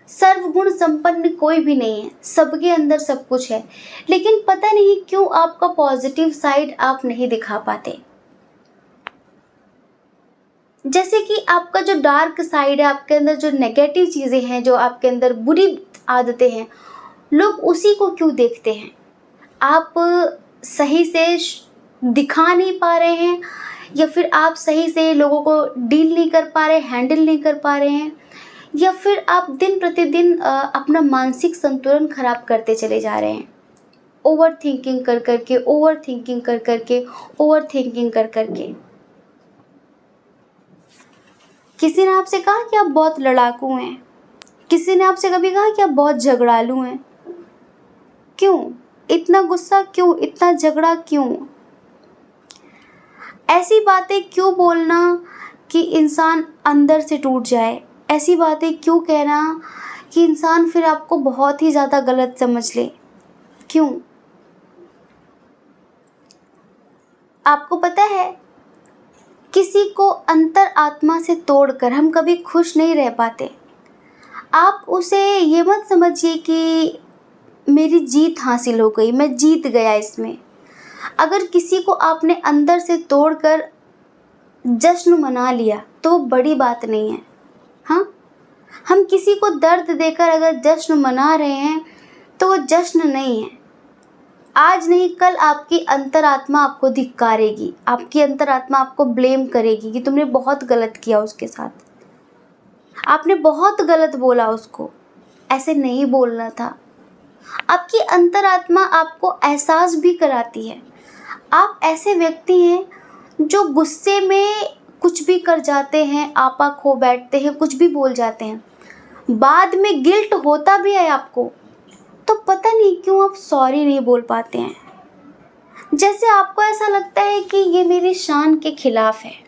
सर्वगुण संपन्न कोई भी नहीं है, सबके अंदर सब कुछ है, लेकिन पता नहीं क्यों आपका पॉजिटिव साइड आप नहीं दिखा पाते। जैसे कि आपका जो डार्क साइड है, आपके अंदर जो नेगेटिव चीज़ें हैं, जो आपके अंदर बुरी आदतें हैं, लोग उसी को क्यों देखते हैं? आप सही से दिखा नहीं पा रहे हैं, या फिर आप सही से लोगों को डील नहीं कर पा रहे, हैंडल नहीं कर पा रहे हैं, या फिर आप दिन प्रतिदिन अपना मानसिक संतुलन खराब करते चले जा रहे हैं, ओवर थिंकिंग कर करके, ओवर थिंकिंग कर करके, ओवर थिंकिंग कर करके। किसी ने आपसे कहा कि आप बहुत लड़ाकू हैं? किसी ने आपसे कभी कहा कि आप बहुत झगड़ालू हैं? क्यों इतना गुस्सा, क्यों इतना झगड़ा, क्यों ऐसी बातें क्यों बोलना कि इंसान अंदर से टूट जाए? ऐसी बातें क्यों कहना कि इंसान फिर आपको बहुत ही ज़्यादा गलत समझ ले? क्यों? आपको पता है, किसी को अंतर आत्मा से तोड़कर हम कभी खुश नहीं रह पाते। आप उसे ये मत समझिए कि मेरी जीत हासिल हो गई, मैं जीत गया इसमें। अगर किसी को आपने अंदर से तोड़कर जश्न मना लिया तो वो बड़ी बात नहीं है। हाँ, हम किसी को दर्द देकर अगर जश्न मना रहे हैं तो वो जश्न नहीं है। आज नहीं कल आपकी अंतरात्मा आपको धिक्कारेगी, आपकी अंतरात्मा आपको ब्लेम करेगी कि तुमने बहुत गलत किया उसके साथ, आपने बहुत गलत बोला उसको, ऐसे नहीं बोलना था। आपकी अंतरात्मा आपको एहसास भी कराती है। आप ऐसे व्यक्ति हैं जो गुस्से में कुछ भी कर जाते हैं, आपा खो बैठते हैं, कुछ भी बोल जाते हैं, बाद में गिल्ट होता भी है आपको, तो पता नहीं क्यों आप सॉरी नहीं बोल पाते हैं। जैसे आपको ऐसा लगता है कि ये मेरी शान के खिलाफ है,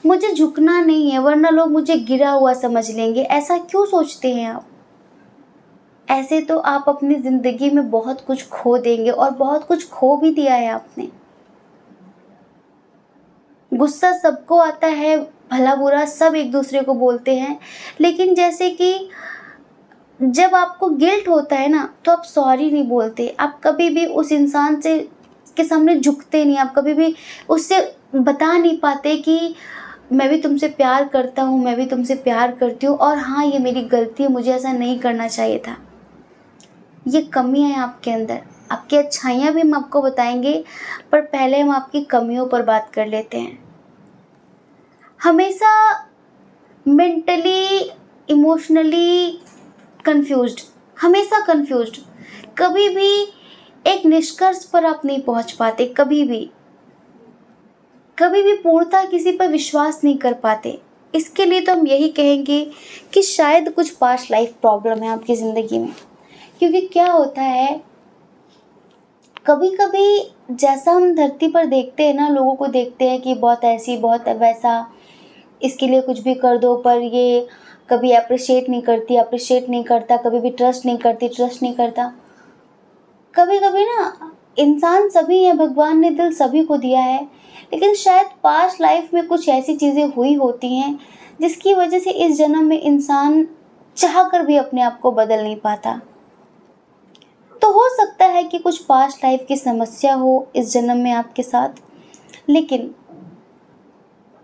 मुझे झुकना नहीं है वरना लोग मुझे गिरा हुआ समझ लेंगे। ऐसा क्यों सोचते हैं आप? ऐसे तो आप अपनी ज़िंदगी में बहुत कुछ खो देंगे, और बहुत कुछ खो भी दिया है आपने। गुस्सा सबको आता है, भला बुरा सब एक दूसरे को बोलते हैं, लेकिन जैसे कि जब आपको गिल्ट होता है ना, तो आप सॉरी नहीं बोलते, आप कभी भी उस इंसान से के सामने झुकते नहीं, आप कभी भी उससे बता नहीं पाते कि मैं भी तुमसे प्यार करता हूँ, मैं भी तुमसे प्यार करती हूँ, और हाँ ये मेरी गलती है, मुझे ऐसा नहीं करना चाहिए था। ये कमियाँ हैं आपके अंदर। आपकी अच्छाइयाँ भी हम आपको बताएंगे, पर पहले हम आपकी कमियों पर बात कर लेते हैं। हमेशा मेंटली, इमोशनली कंफ्यूज्ड, हमेशा कंफ्यूज्ड, कभी भी एक निष्कर्ष पर आप नहीं पहुंच पाते, कभी भी पूर्णतः किसी पर विश्वास नहीं कर पाते। इसके लिए तो हम यही कहेंगे कि शायद कुछ पास्ट लाइफ प्रॉब्लम है आपकी ज़िंदगी में। क्योंकि क्या होता है, कभी कभी जैसा हम धरती पर देखते हैं ना, लोगों को देखते हैं कि बहुत ऐसी बहुत वैसा, इसके लिए कुछ भी कर दो, पर ये कभी अप्रिशिएट नहीं करती, अप्रिशिएट नहीं करता, कभी भी ट्रस्ट नहीं करती, ट्रस्ट नहीं करता। कभी कभी ना इंसान सभी है, भगवान ने दिल सभी को दिया है, लेकिन शायद पास्ट लाइफ में कुछ ऐसी चीज़ें हुई होती हैं जिसकी वजह से इस जन्म में इंसान चाह कर भी अपने आप को बदल नहीं पाता। तो हो सकता है कि कुछ पास्ट लाइफ की समस्या हो इस जन्म में आपके साथ, लेकिन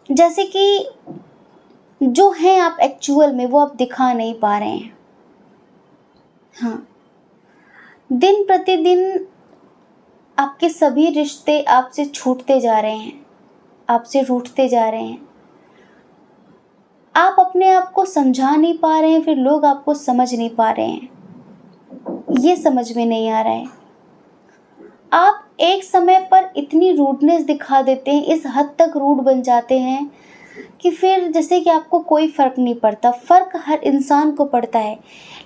जैसे कि जो हैं आप एक्चुअल में, वो आप दिखा नहीं पा रहे हैं। हाँ, दिन प्रतिदिन आपके सभी रिश्ते आपसे छूटते जा रहे हैं, आपसे रूठते जा रहे हैं। आप अपने आप को समझा नहीं पा रहे हैं, फिर लोग आपको समझ नहीं पा रहे हैं। ये समझ में नहीं आ रहा है। आप एक समय पर इतनी रूडनेस दिखा देते हैं, इस हद तक रूड बन जाते हैं कि फिर जैसे कि आपको कोई फ़र्क नहीं पड़ता। फ़र्क हर इंसान को पड़ता है,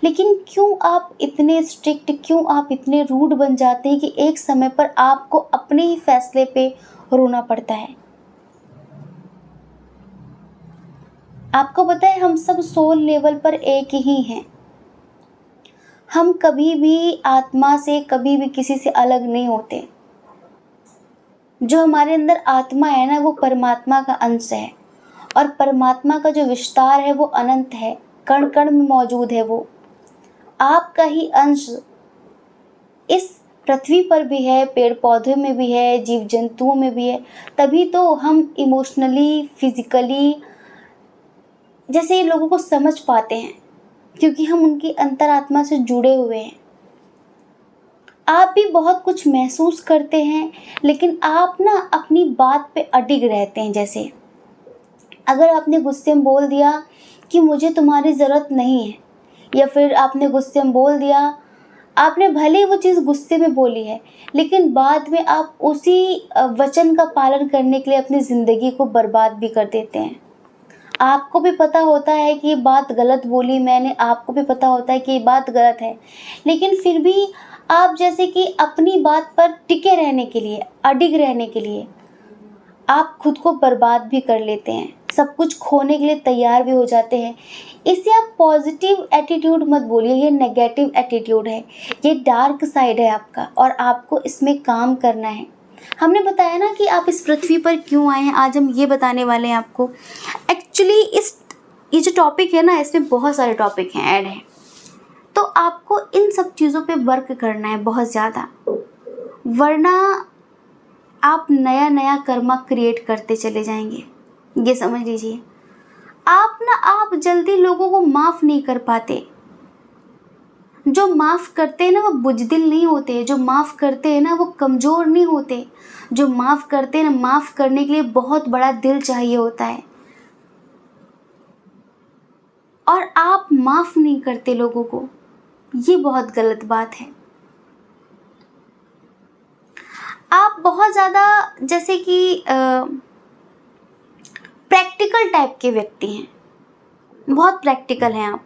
लेकिन क्यों आप इतने स्ट्रिक्ट, क्यों आप इतने रूड बन जाते हैं कि एक समय पर आपको अपने ही फैसले पे रोना पड़ता है। आपको पता है, हम सब सोल लेवल पर एक ही हैं। हम कभी भी आत्मा से, कभी भी किसी से अलग नहीं होते। जो हमारे अंदर आत्मा है ना, वो परमात्मा का अंश है, और परमात्मा का जो विस्तार है वो अनंत है, कण कण में मौजूद है। वो आपका ही अंश इस पृथ्वी पर भी है, पेड़ पौधों में भी है, जीव जंतुओं में भी है। तभी तो हम इमोशनली, फिजिकली जैसे लोगों को समझ पाते हैं, क्योंकि हम उनकी अंतरात्मा से जुड़े हुए हैं। आप भी बहुत कुछ महसूस करते हैं, लेकिन आप ना अपनी बात पे अडिग रहते हैं। जैसे अगर आपने गुस्से में बोल दिया कि मुझे तुम्हारी ज़रूरत नहीं है, या फिर आपने गुस्से में बोल दिया, आपने भले ही वो चीज़ गुस्से में बोली है, लेकिन बाद में आप उसी वचन का पालन करने के लिए अपनी ज़िंदगी को बर्बाद भी कर देते हैं। आपको भी पता होता है कि ये बात गलत बोली मैंने, आपको भी पता होता है कि ये बात गलत है, लेकिन फिर भी आप जैसे कि अपनी बात पर टिके रहने के लिए, अडिग रहने के लिए आप खुद को बर्बाद भी कर लेते हैं, सब कुछ खोने के लिए तैयार भी हो जाते हैं। इसे आप पॉजिटिव एटीट्यूड मत बोलिए, ये नेगेटिव एटीट्यूड है, ये डार्क साइड है आपका, और आपको इसमें काम करना है। हमने बताया ना कि आप इस पृथ्वी पर क्यों आए हैं, आज हम ये बताने वाले हैं आपको। एक्चुअली ये जो टॉपिक है ना, इसमें बहुत सारे टॉपिक हैं, ऐड हैं, तो आपको इन सब चीज़ों पे वर्क करना है बहुत ज़्यादा, वरना आप नया नया कर्मा क्रिएट करते चले जाएंगे। ये समझ लीजिए। आप जल्दी लोगों को माफ़ नहीं कर पाते। जो माफ़ करते हैं ना, वो बुज़दिल नहीं होते। जो माफ़ करते हैं ना, वो कमज़ोर नहीं होते। जो माफ़ करते हैं ना, माफ़ करने के लिए बहुत बड़ा दिल चाहिए होता है, और आप माफ़ नहीं करते लोगों को। ये बहुत गलत बात है। आप बहुत ज़्यादा जैसे कि प्रैक्टिकल टाइप के व्यक्ति हैं, बहुत प्रैक्टिकल हैं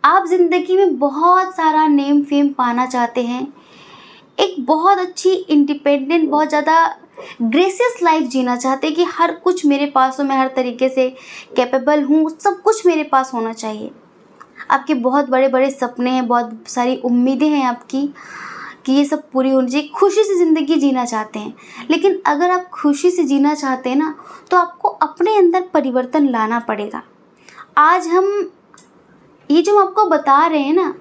आप ज़िंदगी में बहुत सारा नेम फेम पाना चाहते हैं, एक बहुत अच्छी इंडिपेंडेंट, बहुत ज़्यादा ग्रेसियस लाइफ जीना चाहते हैं कि हर कुछ मेरे पास हो, मैं हर तरीके से कैपेबल हूँ, सब कुछ मेरे पास होना चाहिए। आपके बहुत बड़े बड़े सपने हैं, बहुत सारी उम्मीदें हैं आपकी कि ये सब पूरी होनी चाहिए। खुशी से ज़िंदगी जीना चाहते हैं, लेकिन अगर आप खुशी से जीना चाहते हैं ना, तो आपको अपने अंदर परिवर्तन लाना पड़ेगा। आज हम ये जो आपको बता रहे हैं ना,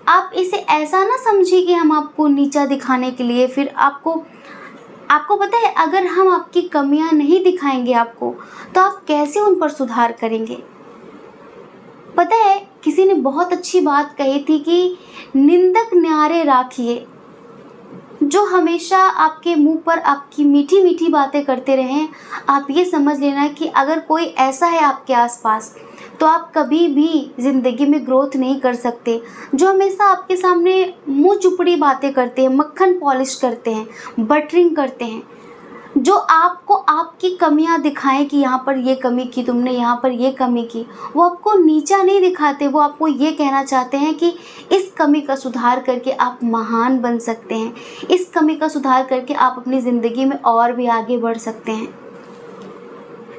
आप इसे ऐसा ना समझिए कि हम आपको नीचा दिखाने के लिए, फिर आपको पता है, अगर हम आपकी कमियां नहीं दिखाएंगे आपको, तो आप कैसे उन पर सुधार करेंगे। पता है, किसी ने बहुत अच्छी बात कही थी कि निंदक न्यारे राखिए। जो हमेशा आपके मुंह पर आपकी मीठी मीठी बातें करते रहें, आप ये समझ लेना कि अगर कोई ऐसा है आपके आसपास, तो आप कभी भी ज़िंदगी में ग्रोथ नहीं कर सकते। जो हमेशा आपके सामने मुंह चुपड़ी बातें करते हैं, मक्खन पॉलिश करते हैं, बटरिंग करते हैं, जो आपको आपकी कमियां दिखाएं कि यहाँ पर ये कमी की तुमने, यहाँ पर ये कमी की, वो आपको नीचा नहीं दिखाते। वो आपको ये कहना चाहते हैं कि इस कमी का सुधार करके आप महान बन सकते हैं, इस कमी का सुधार करके आप अपनी ज़िंदगी में और भी आगे बढ़ सकते हैं।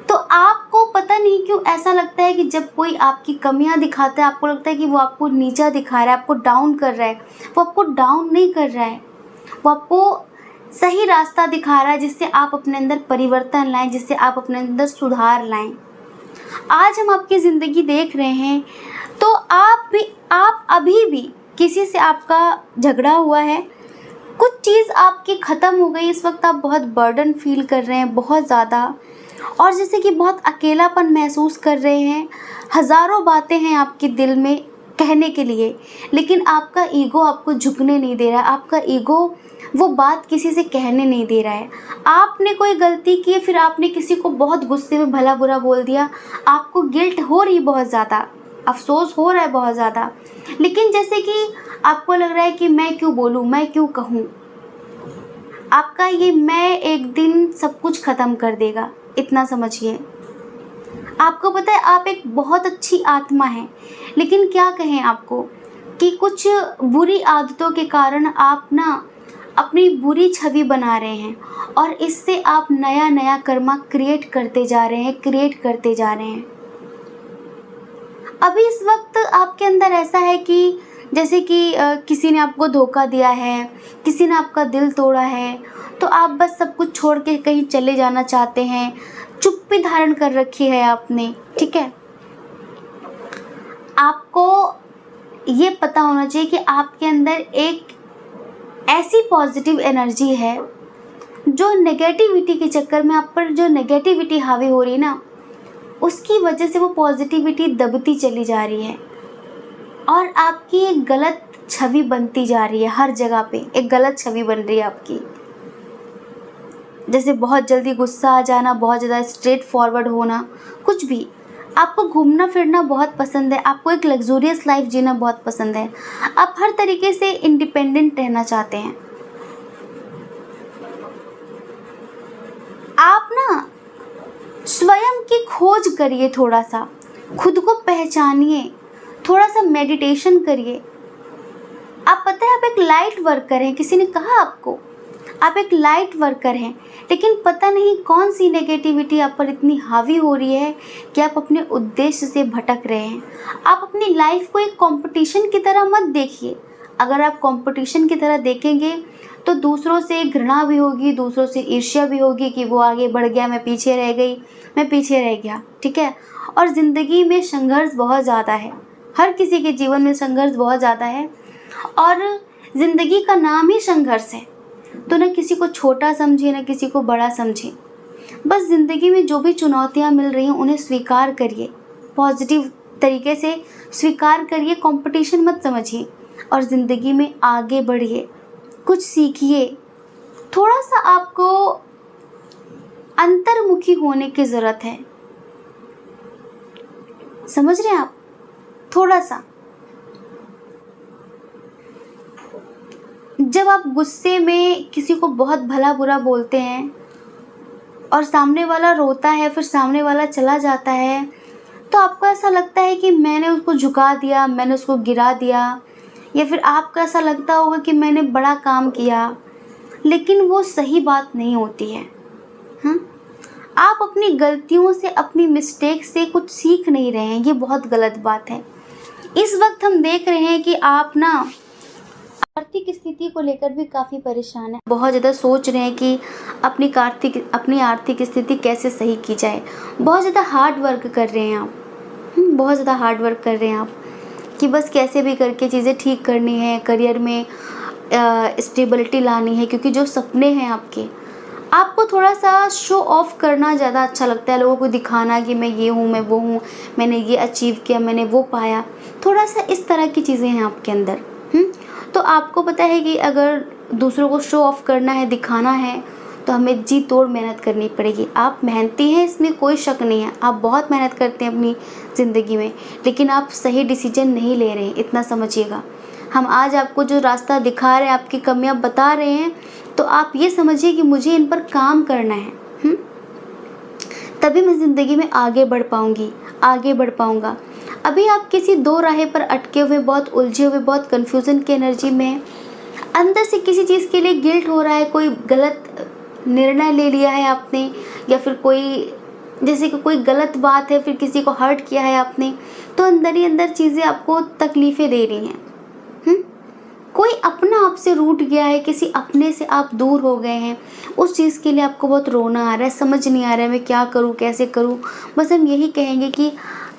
तो आपको पता नहीं क्यों ऐसा लगता है कि जब कोई आपकी कमियां दिखाता है, आपको लगता है कि वो आपको नीचा दिखा रहा है, आपको डाउन कर रहा है। वो आपको डाउन नहीं कर रहा है, वो आपको सही रास्ता दिखा रहा है, जिससे आप अपने अंदर परिवर्तन लाएं, जिससे आप अपने अंदर सुधार लाएं। आज हम आपकी ज़िंदगी देख रहे हैं, तो आप अभी भी किसी से आपका झगड़ा हुआ है, कुछ चीज़ आपकी ख़त्म हो गई, इस वक्त आप बहुत बर्डन फील कर रहे हैं, बहुत ज़्यादा, और जैसे कि बहुत अकेलापन महसूस कर रहे हैं, हज़ारों बातें हैं आपके दिल में, कहने के लिए, लेकिन आपका ईगो आपको झुकने नहीं दे रहा है, आपका ईगो वो बात किसी से कहने नहीं दे रहा है। आपने कोई गलती की है, फिर आपने किसी को बहुत गुस्से में भला बुरा बोल दिया, आपको गिल्ट हो रही बहुत ज़्यादा, अफसोस हो रहा है बहुत ज़्यादा, लेकिन जैसे कि आपको लग रहा है कि मैं क्यों बोलूँ, मैं क्यों कहूँ। आपका ये मैं एक दिन सब कुछ ख़त्म कर देगा, इतना समझिए। आपको पता है आप एक बहुत अच्छी आत्मा हैं, लेकिन क्या कहें आपको कि कुछ बुरी आदतों के कारण आप ना अपनी बुरी छवि बना रहे हैं, और इससे आप नया नया कर्मा क्रिएट करते जा रहे हैं, क्रिएट करते जा रहे हैं। अभी इस वक्त आपके अंदर ऐसा है कि जैसे कि किसी ने आपको धोखा दिया है, किसी ने आपका दिल तोड़ा है, तो आप बस सब कुछ छोड़ के कहीं चले जाना चाहते हैं, चुप्पी धारण कर रखी है आपने, ठीक है। आपको ये पता होना चाहिए कि आपके अंदर एक ऐसी पॉजिटिव एनर्जी है जो नेगेटिविटी के चक्कर में आप पर जो नेगेटिविटी हावी हो रही है ना, उसकी वजह से वो पॉजिटिविटी दबती चली जा रही है, और आपकी एक गलत छवि बनती जा रही है। हर जगह पे एक गलत छवि बन रही है आपकी, जैसे बहुत जल्दी गुस्सा आ जाना, बहुत ज़्यादा स्ट्रेट फॉरवर्ड होना, कुछ भी। आपको घूमना फिरना बहुत पसंद है, आपको एक लग्जूरियस लाइफ जीना बहुत पसंद है, आप हर तरीके से इंडिपेंडेंट रहना चाहते हैं। आप ना स्वयं की खोज करिए, थोड़ा सा खुद को पहचानिए, थोड़ा सा मेडिटेशन करिए। आप पता है आप एक लाइट वर्कर हैं, किसी ने कहा आपको आप एक लाइट वर्कर हैं, लेकिन पता नहीं कौन सी नेगेटिविटी आप पर इतनी हावी हो रही है कि आप अपने उद्देश्य से भटक रहे हैं। आप अपनी लाइफ को एक कंपटीशन की तरह मत देखिए। अगर आप कंपटीशन की तरह देखेंगे तो दूसरों से घृणा भी होगी, दूसरों से ईर्ष्या भी होगी कि वो आगे बढ़ गया, मैं पीछे रह गई, मैं पीछे रह गया, ठीक है। और ज़िंदगी में संघर्ष बहुत ज़्यादा है, हर किसी के जीवन में संघर्ष बहुत ज़्यादा है, और ज़िंदगी का नाम ही संघर्ष है। तो न किसी को छोटा समझिए, न किसी को बड़ा समझिए। बस ज़िंदगी में जो भी चुनौतियाँ मिल रही हैं उन्हें स्वीकार करिए, पॉजिटिव तरीके से स्वीकार करिए, कंपटीशन मत समझिए, और ज़िंदगी में आगे बढ़िए, कुछ सीखिए। थोड़ा सा आपको अंतर्मुखी होने की ज़रूरत है, समझ रहे हैं आप? थोड़ा सा जब आप गुस्से में किसी को बहुत भला बुरा बोलते हैं और सामने वाला रोता है, फिर सामने वाला चला जाता है, तो आपको ऐसा लगता है कि मैंने उसको झुका दिया, मैंने उसको गिरा दिया, या फिर आपको ऐसा लगता होगा कि मैंने बड़ा काम किया, लेकिन वो सही बात नहीं होती है। आप अपनी गलतियों से, अपनी मिस्टेक से कुछ सीख नहीं रहे हैं, ये बहुत गलत बात है। इस वक्त हम देख रहे हैं कि आप ना आर्थिक स्थिति को लेकर भी काफ़ी परेशान है, बहुत ज़्यादा सोच रहे हैं कि अपनी आर्थिक स्थिति कैसे सही की जाए। बहुत ज़्यादा हार्ड वर्क कर रहे हैं आप, बहुत ज़्यादा हार्ड वर्क कर रहे हैं आप कि बस कैसे भी करके चीज़ें ठीक करनी है, करियर में स्टेबिलिटी लानी है, क्योंकि जो सपने हैं आपको थोड़ा सा शो ऑफ करना ज़्यादा अच्छा लगता है, लोगों को दिखाना कि मैं ये हूँ, मैं वो हूँ, मैंने ये अचीव किया, मैंने वो पाया, थोड़ा सा इस तरह की चीज़ें हैं आपके अंदर। तो आपको पता है कि अगर दूसरों को शो ऑफ करना है, दिखाना है, तो हमें जी तोड़ मेहनत करनी पड़ेगी। आप मेहनती हैं, इसमें कोई शक नहीं है, आप बहुत मेहनत करते हैं अपनी ज़िंदगी में, लेकिन आप सही डिसीजन नहीं ले रहे हैं, इतना समझिएगा। हम आज आपको जो रास्ता दिखा रहे हैं, आपकी कमियां बता रहे हैं, तो आप ये समझिए कि मुझे इन पर काम करना है, तभी मैं ज़िंदगी में आगे बढ़ पाऊँगी, आगे बढ़ पाऊँगा। अभी आप किसी दो राहे पर अटके हुए, बहुत उलझे हुए, बहुत कन्फ्यूज़न की एनर्जी में हैं, अंदर से किसी चीज़ के लिए गिल्ट हो रहा है, कोई गलत निर्णय ले लिया है आपने, या फिर कोई जैसे कि कोई गलत बात है, फिर किसी को हर्ट किया है आपने, तो अंदर ही अंदर चीज़ें आपको तकलीफ़ें दे रही हैं। कोई अपना आपसे रूठ गया है, किसी अपने से आप दूर हो गए हैं, उस चीज़ के लिए आपको बहुत रोना आ रहा है, समझ नहीं आ रहा है मैं क्या करूं, कैसे करूं। बस हम यही कहेंगे कि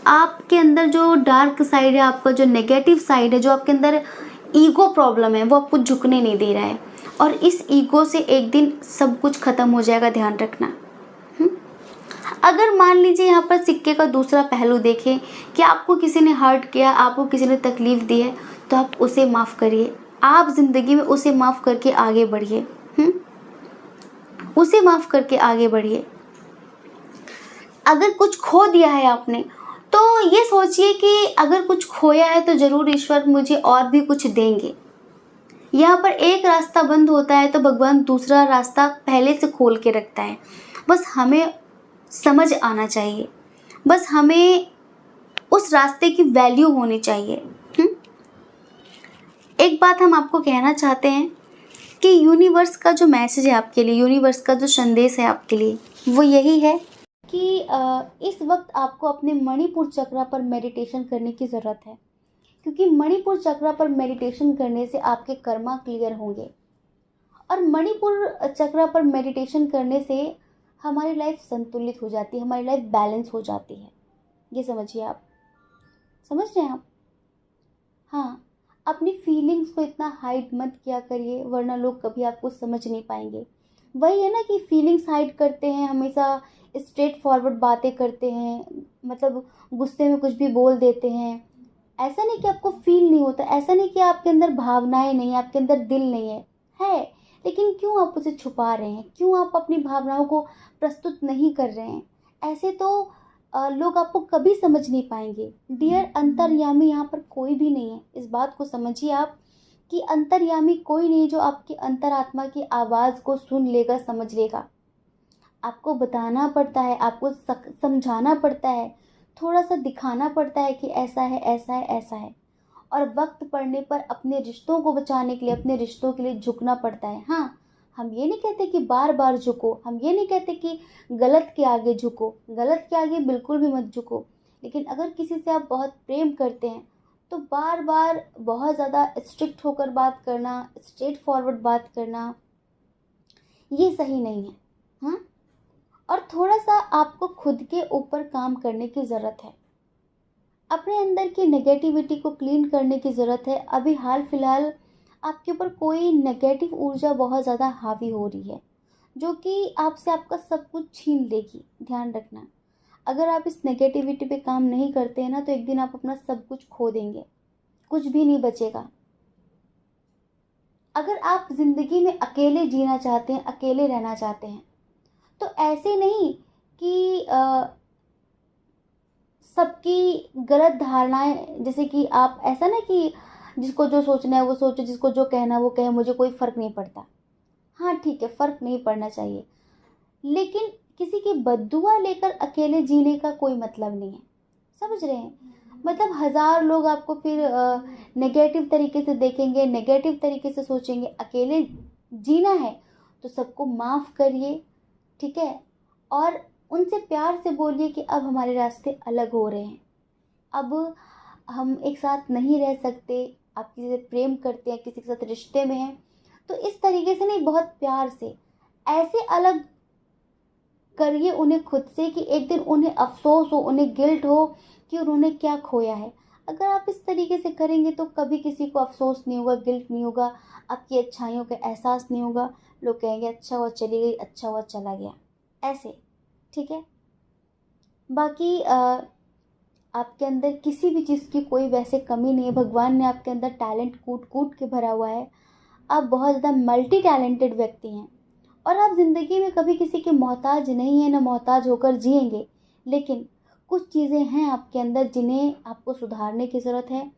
आपके अंदर जो डार्क साइड है, आपका जो नेगेटिव साइड है, जो आपके अंदर ईगो प्रॉब्लम है, वो आपको झुकने नहीं दे रहा है, और इस ईगो से एक दिन सब कुछ ख़त्म हो जाएगा, ध्यान रखना। अगर मान लीजिए यहाँ पर सिक्के का दूसरा पहलू देखें कि आपको किसी ने हर्ट किया, आपको किसी ने तकलीफ़ दी है, तो आप उसे माफ़ करिए। आप ज़िंदगी में उसे माफ़ करके आगे बढ़िए। उसे माफ़ करके आगे बढ़िए। अगर कुछ खो दिया है आपने, तो ये सोचिए कि अगर कुछ खोया है तो ज़रूर ईश्वर मुझे और भी कुछ देंगे। यहाँ पर एक रास्ता बंद होता है तो भगवान दूसरा रास्ता पहले से खोल के रखता है। बस हमें समझ आना चाहिए, बस हमें उस रास्ते की वैल्यू होनी चाहिए। एक बात हम आपको कहना चाहते हैं कि यूनिवर्स का जो मैसेज है आपके लिए, यूनिवर्स का जो संदेश है आपके लिए, वो यही है कि इस वक्त आपको अपने मणिपुर चक्र पर मेडिटेशन करने की ज़रूरत है, क्योंकि मणिपुर चक्र पर मेडिटेशन करने से आपके कर्मा क्लियर होंगे। और मणिपुर चक्र पर मेडिटेशन करने से हमारी लाइफ संतुलित हो जाती है, हमारी लाइफ बैलेंस हो जाती है। ये समझिए आप, समझ रहे हैं आप? हाँ, अपनी फीलिंग्स को इतना हाइड मत किया करिए, वरना लोग कभी आपको समझ नहीं पाएंगे। वही है ना कि फीलिंग्स हाइड करते हैं, हमेशा स्ट्रेट फॉरवर्ड बातें करते हैं, मतलब गुस्से में कुछ भी बोल देते हैं। ऐसा नहीं कि आपको फील नहीं होता, ऐसा नहीं कि आपके अंदर भावनाएं नहीं, आपके अंदर दिल नहीं है, लेकिन क्यों आप उसे छुपा रहे हैं? क्यों आप अपनी भावनाओं को प्रस्तुत नहीं कर रहे हैं? ऐसे तो लोग आपको कभी समझ नहीं पाएंगे। डियर, अंतर्यामी यहाँ पर कोई भी नहीं है। इस बात को समझिए आप कि अंतर्यामी कोई नहीं जो आपकी अंतरात्मा की आवाज़ को सुन लेगा, समझ लेगा। आपको बताना पड़ता है, आपको समझाना पड़ता है, थोड़ा सा दिखाना पड़ता है कि ऐसा है, ऐसा है, ऐसा है। और वक्त पड़ने पर अपने रिश्तों को बचाने के लिए, अपने रिश्तों के लिए झुकना पड़ता है। हाँ, हम ये नहीं कहते कि बार बार झुको, हम ये नहीं कहते कि गलत के आगे झुको, गलत के आगे बिल्कुल भी मत झुको। लेकिन अगर किसी से आप बहुत प्रेम करते हैं तो बार बार बहुत ज़्यादा स्ट्रिक्ट होकर बात करना, स्ट्रेट फॉरवर्ड बात करना, ये सही नहीं है। हाँ, और थोड़ा सा आपको खुद के ऊपर काम करने की ज़रूरत है, अपने अंदर की नेगेटिविटी को क्लीन करने की ज़रूरत है। अभी हाल फिलहाल आपके ऊपर कोई नेगेटिव ऊर्जा बहुत ज़्यादा हावी हो रही है, जो कि आपसे आपका सब कुछ छीन लेगी। ध्यान रखना, अगर आप इस नेगेटिविटी पे काम नहीं करते हैं ना, तो एक दिन आप अपना सब कुछ खो देंगे, कुछ भी नहीं बचेगा। अगर आप ज़िंदगी में अकेले जीना चाहते हैं, अकेले रहना चाहते हैं, तो ऐसे नहीं कि सबकी गलत धारणाएं, जैसे कि आप ऐसा ना कि जिसको जो सोचना है वो सोचे, जिसको जो कहना है वो कहे, मुझे कोई फ़र्क नहीं पड़ता। हाँ ठीक है, फ़र्क नहीं पड़ना चाहिए, लेकिन किसी की बद्दुआ लेकर अकेले जीने का कोई मतलब नहीं है। समझ रहे हैं? मतलब 1000 लोग आपको फिर नेगेटिव तरीके से देखेंगे, नेगेटिव तरीके से सोचेंगे। अकेले जीना है तो सबको माफ़ करिए, ठीक है? और उनसे प्यार से बोलिए कि अब हमारे रास्ते अलग हो रहे हैं, अब हम एक साथ नहीं रह सकते। आप किसी से प्रेम करते हैं, किसी के साथ रिश्ते में हैं, तो इस तरीके से नहीं, बहुत प्यार से ऐसे अलग करिए उन्हें खुद से कि एक दिन उन्हें अफसोस हो, उन्हें गिल्ट हो कि उन्होंने क्या खोया है। अगर आप इस तरीके से करेंगे तो कभी किसी को अफसोस नहीं होगा, गिल्ट नहीं होगा, आपकी अच्छाइयों का एहसास नहीं होगा। लोग कहेंगे अच्छा हुआ चली गई, अच्छा हुआ चला गया, ऐसे। ठीक है? बाकी आपके अंदर किसी भी चीज़ की कोई वैसे कमी नहीं है। भगवान ने आपके अंदर टैलेंट कूट कूट के भरा हुआ है। आप बहुत ज़्यादा मल्टी टैलेंटेड व्यक्ति हैं और आप ज़िंदगी में कभी किसी के मोहताज नहीं हैं, ना मोहताज होकर जिएंगे। लेकिन कुछ चीज़ें हैं आपके अंदर जिन्हें आपको सुधारने की ज़रूरत है,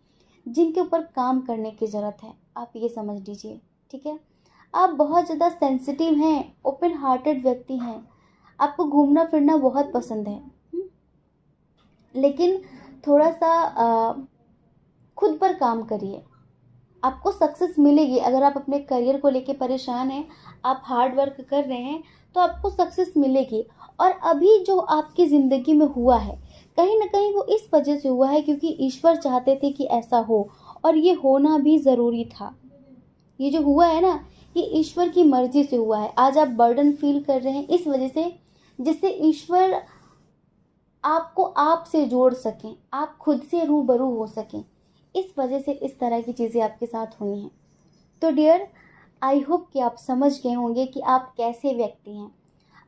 जिनके ऊपर काम करने की ज़रूरत है। आप ये समझ लीजिए, ठीक है? आप बहुत ज़्यादा सेंसिटिव हैं, ओपन हार्टेड व्यक्ति हैं, आपको घूमना फिरना बहुत पसंद है। लेकिन थोड़ा सा खुद पर काम करिए, आपको सक्सेस मिलेगी। अगर आप अपने करियर को लेके परेशान हैं, आप हार्ड वर्क कर रहे हैं, तो आपको सक्सेस मिलेगी। और अभी जो आपकी ज़िंदगी में हुआ है, कहीं ना कहीं वो इस वजह से हुआ है क्योंकि ईश्वर चाहते थे कि ऐसा हो, और ये होना भी ज़रूरी था। ये जो हुआ है ना, ये ईश्वर की मर्जी से हुआ है। आज आप बर्डन फील कर रहे हैं इस वजह से, जिससे ईश्वर आपको आपसे जोड़ सकें, आप खुद से रूबरू हो सकें। इस वजह से इस तरह की चीज़ें आपके साथ हुई हैं। तो डियर, आई होप कि आप समझ गए होंगे कि आप कैसे व्यक्ति हैं।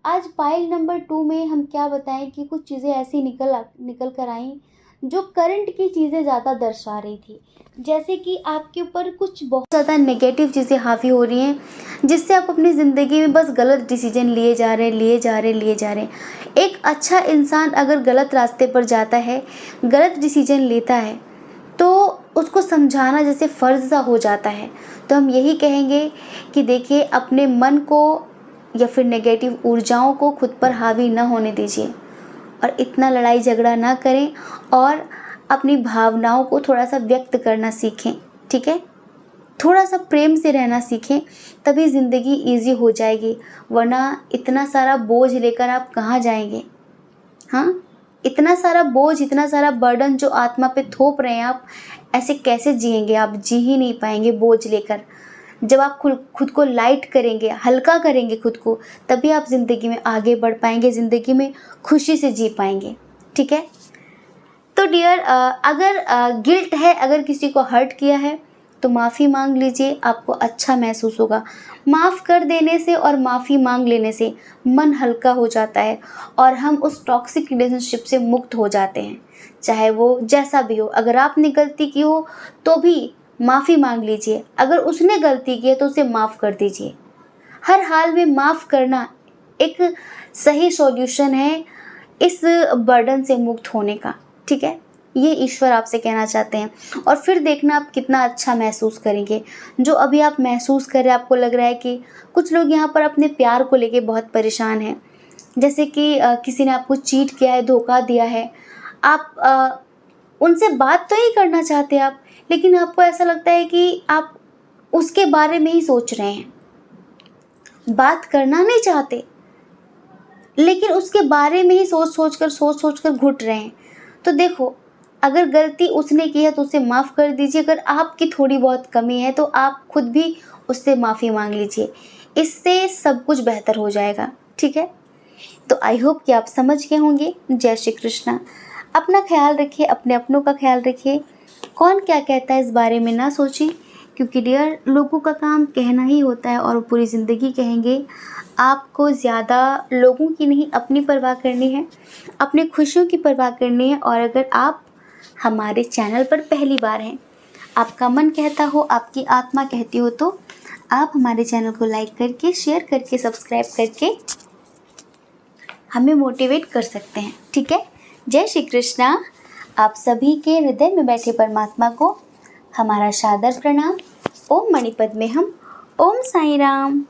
आज पाइल नंबर 2 में हम क्या बताएं कि कुछ चीज़ें ऐसी निकल कर आईं जो करंट की चीज़ें ज़्यादा दर्शा रही थी। जैसे कि आपके ऊपर कुछ बहुत ज़्यादा नेगेटिव चीज़ें हावी हो रही हैं, जिससे आप अपनी ज़िंदगी में बस गलत डिसीजन लिए जा रहे हैं। एक अच्छा इंसान अगर गलत रास्ते पर जाता है, गलत डिसीजन लेता है, तो उसको समझाना जैसे फ़र्ज़ सा हो जाता है। तो हम यही कहेंगे कि देखिए, अपने मन को या फिर नेगेटिव ऊर्जाओं को खुद पर हावी न होने दीजिए और इतना लड़ाई झगड़ा ना करें और अपनी भावनाओं को थोड़ा सा व्यक्त करना सीखें, ठीक है? थोड़ा सा प्रेम से रहना सीखें, तभी ज़िंदगी ईज़ी हो जाएगी, वरना इतना सारा बोझ लेकर आप कहाँ जाएंगे? हाँ, इतना सारा बोझ, इतना सारा बर्डन जो आत्मा पे थोप रहे हैं आप, ऐसे कैसे जिएंगे? आप जी ही नहीं पाएंगे बोझ लेकर। जब आप खुद को लाइट करेंगे, हल्का करेंगे खुद को, तभी आप ज़िंदगी में आगे बढ़ पाएंगे, ज़िंदगी में खुशी से जी पाएंगे, ठीक है? तो डियर, अगर गिल्ट है, अगर किसी को हर्ट किया है, तो माफ़ी मांग लीजिए, आपको अच्छा महसूस होगा। माफ़ कर देने से और माफ़ी मांग लेने से मन हल्का हो जाता है और हम उस टॉक्सिक रिलेशनशिप से मुक्त हो जाते हैं, चाहे वो जैसा भी हो। अगर आपने गलती की हो तो भी माफ़ी मांग लीजिए, अगर उसने गलती की है तो उसे माफ़ कर दीजिए। हर हाल में माफ़ करना एक सही सॉल्यूशन है इस बर्डन से मुक्त होने का, ठीक है? ये ईश्वर आपसे कहना चाहते हैं और फिर देखना आप कितना अच्छा महसूस करेंगे। जो अभी आप महसूस कर रहे हैं, आपको लग रहा है कि कुछ लोग यहाँ पर अपने प्यार को लेके बहुत परेशान हैं, जैसे कि किसी ने आपको चीट किया है, धोखा दिया है। आप उनसे बात तो ही करना चाहते हैं आप, लेकिन आपको ऐसा लगता है कि आप उसके बारे में ही सोच रहे हैं, बात करना नहीं चाहते, लेकिन उसके बारे में ही सोच कर घुट रहे हैं। तो देखो, अगर गलती उसने की है तो उसे माफ़ कर दीजिए, अगर आपकी थोड़ी बहुत कमी है तो आप खुद भी उससे माफ़ी मांग लीजिए, इससे सब कुछ बेहतर हो जाएगा, ठीक है? तो आई होप कि आप समझ गए होंगे। जय श्री कृष्णा। अपना ख्याल रखिए, अपने अपनों का ख्याल रखिए। कौन क्या कहता है इस बारे में ना सोचें, क्योंकि डियर, लोगों का काम कहना ही होता है और वो पूरी ज़िंदगी कहेंगे। आपको ज़्यादा लोगों की नहीं, अपनी परवाह करनी है, अपनी खुशियों की परवाह करनी है। और अगर आप हमारे चैनल पर पहली बार हैं, आपका मन कहता हो, आपकी आत्मा कहती हो, तो आप हमारे चैनल को लाइक करके, शेयर करके, सब्सक्राइब करके हमें मोटिवेट कर सकते हैं, ठीक है? जय श्री कृष्णा। आप सभी के हृदय में बैठे परमात्मा को हमारा सादर प्रणाम। ओम मणिपद में हम। ओम साईं राम।